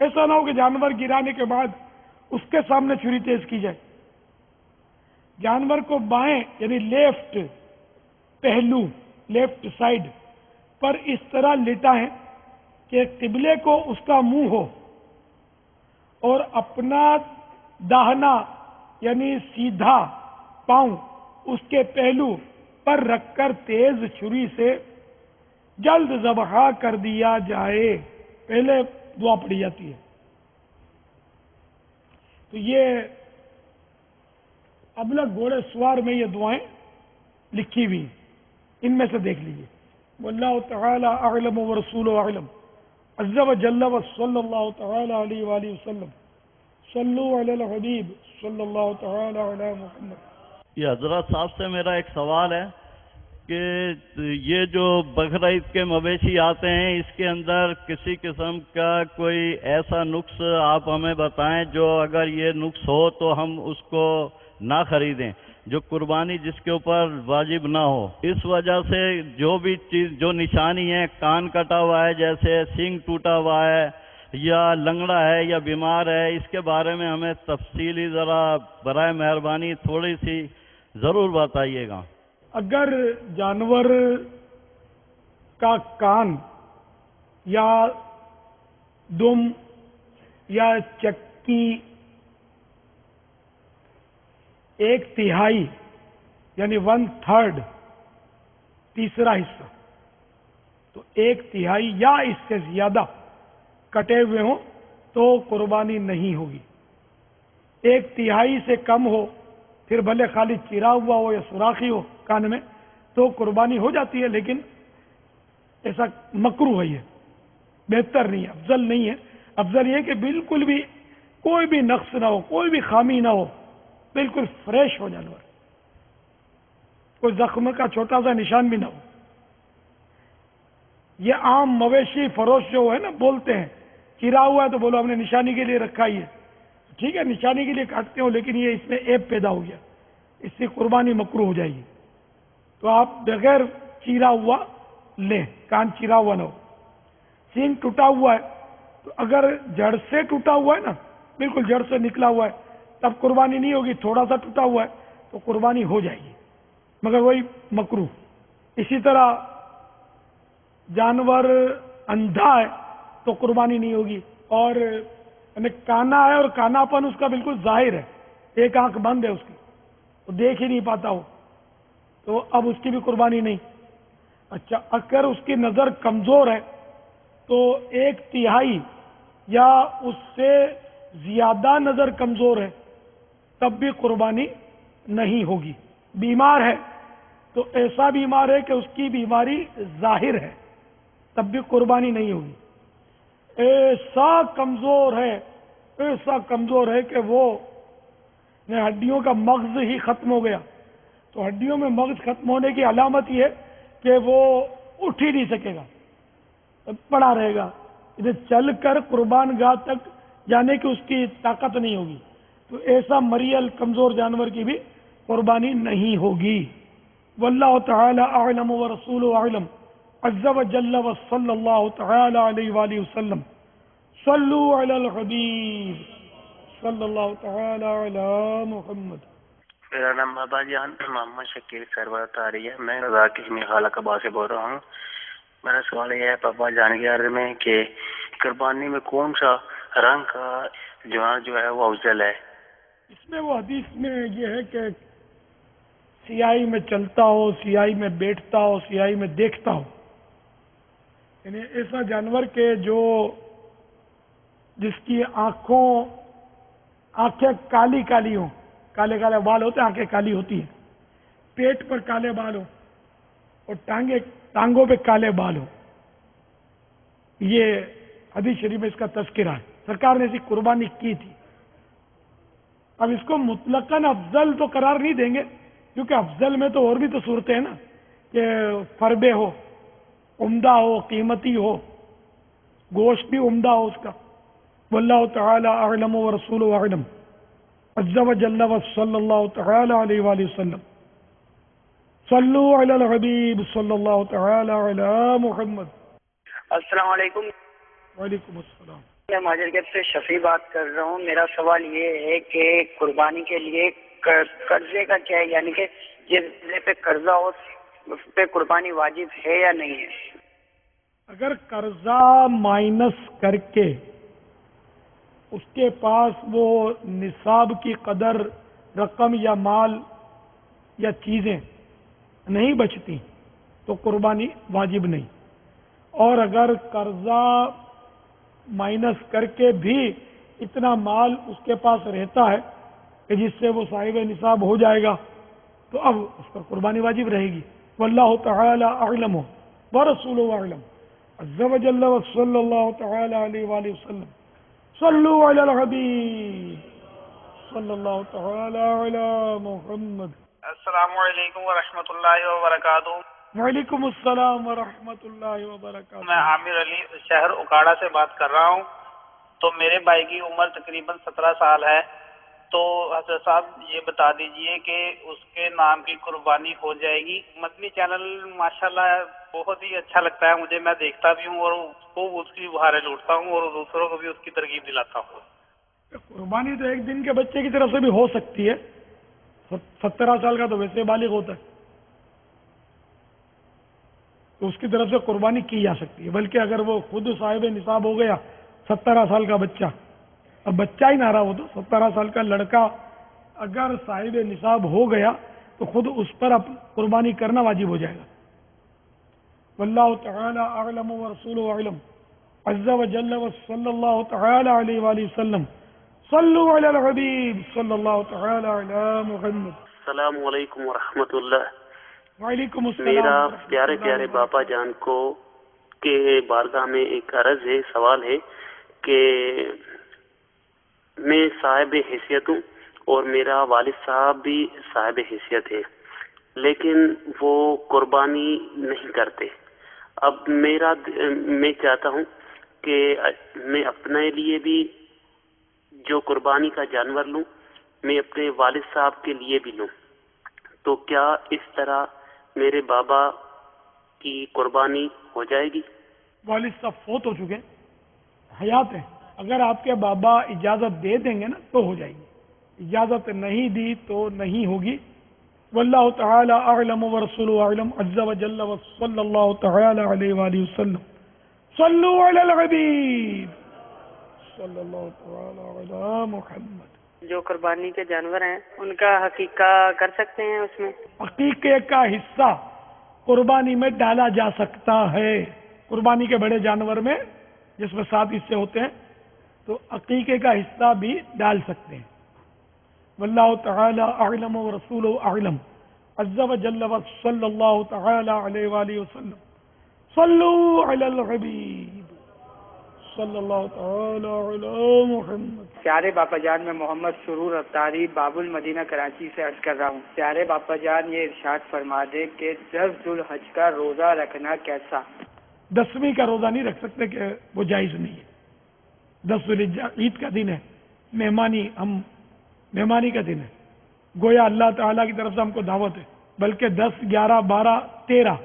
ایسا نہ ہو کہ جانور گرانے کے بعد اس کے سامنے چھری تیز کی جائے. جانور کو بائیں یعنی لیفٹ پہلو لیفٹ سائڈ پر اس طرح لٹائیں کہ قبلے کو اس کا منہ ہو اور اپنا داہنا یعنی سیدھا پاؤں اس کے پہلو پر رکھ کر تیز چھری سے جلد ذبح کر دیا جائے. پہلے دعا پڑھی جاتی ہے. تو یہ ابلغ گھوڑے سوار میں یہ دعائیں لکھی ہوئی ہیں، ان میں سے دیکھ لیجیے. واللہ تعالی اعلم ورسولہ اعلم عز وجل وصلی اللہ تعالی علیہ وآلہ وسلم صلو علی الحبیب صلی اللہ تعالی علی محمد. یہ حضرت صاحب سے میرا ایک سوال ہے کہ یہ جو بقرعید کے مویشی آتے ہیں اس کے اندر کسی قسم کا کوئی ایسا نقص آپ ہمیں بتائیں جو اگر یہ نقص ہو تو ہم اس کو نہ خریدیں، جو قربانی جس کے اوپر واجب نہ ہو. اس وجہ سے جو بھی چیز جو نشانی ہے، کان کٹا ہوا ہے جیسے، سینگ ٹوٹا ہوا ہے یا لنگڑا ہے یا بیمار ہے، اس کے بارے میں ہمیں تفصیلی ذرا برائے مہربانی تھوڑی سی ضرور بتائیے گا. اگر جانور کا کان یا دم یا چکی 1/3 یعنی 1/3 تیسرا حصہ، تو 1/3 یا اس سے زیادہ کٹے ہوئے ہوں تو قربانی نہیں ہوگی. 1/3 سے کم ہو، پھر بھلے خالی چرا ہوا ہو یا سوراخی ہو کان میں، تو قربانی ہو جاتی ہے، لیکن ایسا مکروہ ہے، یہ بہتر نہیں ہے، افضل نہیں ہے. افضل یہ کہ بالکل بھی کوئی بھی نقص نہ ہو، کوئی بھی خامی نہ ہو، بالکل فریش ہو جانور، کوئی زخم کا چھوٹا سا نشان بھی نہ ہو. یہ عام مویشی فروش جو ہے نا بولتے ہیں چرا ہوا ہے تو بولو ہم نے نشانی کے لیے رکھا ہی ہے. ٹھیک ہے، نشانی کے لیے کاٹتے ہو، لیکن یہ اس میں عیب پیدا ہو گیا، اس سے قربانی مکروہ ہو جائے گی. تو آپ بغیر چیرا ہوا لیں، کان چیرا ہوا نہ ہو. سینگ ٹوٹا ہوا ہے تو اگر جڑ سے ٹوٹا ہوا ہے نا، بالکل جڑ سے نکلا ہوا ہے، تب قربانی نہیں ہوگی. تھوڑا سا ٹوٹا ہوا ہے تو قربانی ہو جائے گی، مگر وہی مکروہ. اسی طرح جانور اندھا ہے تو قربانی نہیں ہوگی، اور کانا ہے اور کاناپن اس کا بالکل ظاہر ہے، ایک آنکھ بند ہے اس کی، تو دیکھ ہی نہیں پاتا ہو، تو اب اس کی بھی قربانی نہیں. اچھا، اگر اس کی نظر کمزور ہے تو 1/3 یا اس سے زیادہ نظر کمزور ہے تب بھی قربانی نہیں ہوگی. بیمار ہے تو ایسا بیمار ہے کہ اس کی بیماری ظاہر ہے تب بھی قربانی نہیں ہوگی. ایسا کمزور ہے کہ وہ ہڈیوں کا مغز ہی ختم ہو گیا، تو ہڈیوں میں مغز ختم ہونے کی علامت یہ ہے کہ وہ اٹھ ہی نہیں سکے گا، پڑا رہے گا، ادھر چل کر قربان گاہ تک جانے کی اس کی طاقت نہیں ہوگی. تو ایسا مریل کمزور جانور کی بھی قربانی نہیں ہوگی. واللہ تعالی اعلم ورسولہ اعلم عز وجل وصلی اللہ تعالی علیہ وآلہ وسلم صلو علی الحبیب صلی اللہ تعالی علی محمد. میرا نام بابا جان محمد شکیل سرور تاری ہے. میں راکش میخالہ کبا سے بول رہا ہوں. میرا سوال یہ ہے پاپا جان کے بارے میں کہ قربانی میں کون سا رنگ کا جانور جو ہے وہ افضل ہے؟ اس میں وہ حدیث میں یہ ہے کہ سیاہی میں چلتا ہو، سیاہی میں بیٹھتا ہو، سیاہی میں دیکھتا ہو، یعنی ایسا جانور کہ جو جس کی آنکھیں کالی کالی ہوں، کالے کالے بال ہوتے ہیں، آنکھیں کالی ہوتی ہیں، پیٹ پر کالے بال ہو اور ٹانگوں پہ کالے بال ہو. یہ حدیث شریف میں اس کا تذکرہ ہے. سرکار نے ایسی قربانی کی تھی. اب اس کو مطلقاً افضل تو قرار نہیں دیں گے، کیونکہ افضل میں تو اور بھی تو صورتیں ہیں نا، کہ فربے ہو، عمدہ ہو، قیمتی ہو، گوشت بھی عمدہ ہو اس کا. واللہ تعالی اعلم ورسولہ اعلم عز وجل وصلی اللہ تعالی علیہ وآلہ وسلم صلو علی الحبیب صلی اللہ تعالی علی محمد. السلام علیکم. وعلیکم السلام. میں مہاجر گیٹ سے شفیع بات کر رہا ہوں. میرا سوال یہ ہے کہ قربانی کے لیے قرضے کا کیا ہے، یعنی کہ جس پہ قرضہ ہو اس پہ قربانی واجب ہے یا نہیں ہے؟ اگر قرضہ مائنس کر کے اس کے پاس وہ نصاب کی قدر رقم یا مال یا چیزیں نہیں بچتی تو قربانی واجب نہیں. اور اگر قرضہ مائنس کر کے بھی اتنا مال اس کے پاس رہتا ہے کہ جس سے وہ صاحب نصاب ہو جائے گا تو اب اس پر قربانی واجب رہے گی. واللہ تعالی اعلم ورسولہ اعلم عز وجل وصلی اللہ تعالی علیہ وآلہ وسلم. صلوا علی الحبیب صلی اللہ تعالی علی محمد. السلام علیکم ورحمۃ اللہ وبرکاتہ. وعلیکم السلام ورحمۃ اللہ وبرکاتہ. میں عامر علی شہر اکاڑا سے بات کر رہا ہوں. تو میرے بھائی کی عمر تقریباً 17 سال ہے. تو حضرت صاحب یہ بتا دیجئے کہ اس کے نام کی قربانی ہو جائے گی؟ مدنی چینل ماشاءاللہ بہت ہی اچھا لگتا ہے مجھے، میں دیکھتا بھی ہوں اور اس کی بہاریں لوٹتا ہوں اور دوسروں کو بھی اس کی ترغیب دلاتا ہوں. قربانی تو ایک دن کے بچے کی طرف سے بھی ہو سکتی ہے. 17 سال کا تو ویسے بالغ ہوتا ہے تو اس کی طرف سے قربانی کی جا سکتی ہے. بلکہ اگر وہ خود صاحب نصاب ہو گیا 17 سال کا بچہ، اب بچہ ہی نہ رہا وہ تو 17 سال کا لڑکا اگر صاحب نصاب ہو گیا تو خود اس پر قربانی کرنا واجب ہو جائے گا. واللہ تعالی اعلم ورسولہ اعلم عز وجل وصلی اللہ تعالی علیہ وآلہ وسلم. صلوا علی الحبیب صلی اللہ تعالی علی محمد. السلام علیکم ورحمۃ اللہ. وعلیکم السلام. میرا پیارے پیارے باپا جان کو کے بارگاہ میں ایک عرض ہے، سوال ہے کہ میں صاحب حیثیت ہوں اور میرا والد صاحب بھی صاحب حیثیت ہے، لیکن وہ قربانی نہیں کرتے. اب میں چاہتا ہوں کہ میں اپنے لیے بھی جو قربانی کا جانور لوں میں اپنے والد صاحب کے لیے بھی لوں. تو کیا اس طرح میرے بابا کی قربانی ہو جائے گی؟ والد صاحب فوت ہو چکے، حیات ہیں. اگر آپ کے بابا اجازت دے دیں گے نا تو ہو جائے گی، اجازت نہیں دی تو نہیں ہوگی. واللہ تعالی اعلم ورسولہ اعلم عز وجل وصلی اللہ تعالی علیہ وآلہ وسلم. صلوا علی الحبیب صلی اللہ تعالی علی محمد. جو قربانی کے جانور ہیں ان کا حقیقہ کر سکتے ہیں؟ اس میں عقیقے کا حصہ قربانی میں ڈالا جا سکتا ہے. قربانی کے بڑے جانور میں جس میں 7 حصے ہوتے ہیں تو عقیقے کا حصہ بھی ڈال سکتے ہیں. واللہ تعالی اعلم ورسولہ اعلم عز وجل وصلی اللہ تعالی علیہ وآلہ وسلم. صلوا علی الحبیب صلی اللہ تعالی علی محمد. پیارے باپا جان، میں محمد سرور افطاری باب المدینہ کراچی سے عرض کر رہا ہوں. پیارے باپا جان یہ ارشاد فرما دے کہ 10 ذوالحج کا روزہ رکھنا کیسا؟ 10ویں کا روزہ نہیں رکھ سکتے کہ وہ جائز نہیں ہے. 10 ذوالحجہ عید کا دن ہے، مہمانی کا دن ہے، گویا اللہ تعالیٰ کی طرف سے ہم کو دعوت ہے. بلکہ 10, 11, 12, 13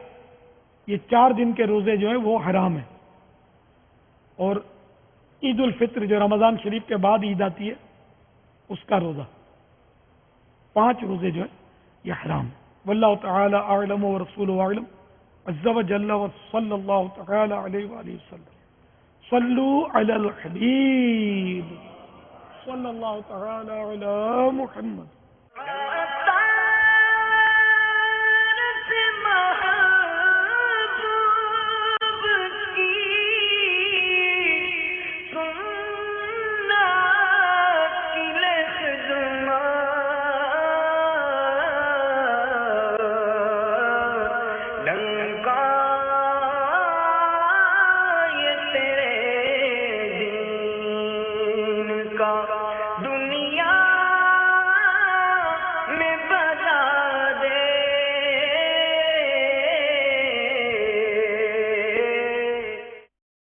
یہ 4 دن کے روزے جو ہیں وہ حرام ہیں. اور عید الفطر جو رمضان شریف کے بعد عید آتی ہے اس کا روزہ 5 روزے جو ہیں یہ حرام. واللہ تعالی اعلم ورسولہ اعلم عز وجل وصلی اللہ تعالی علیہ وآلہ وسلم. صلوا علی الحبیب صلی اللہ تعالی علی محمد.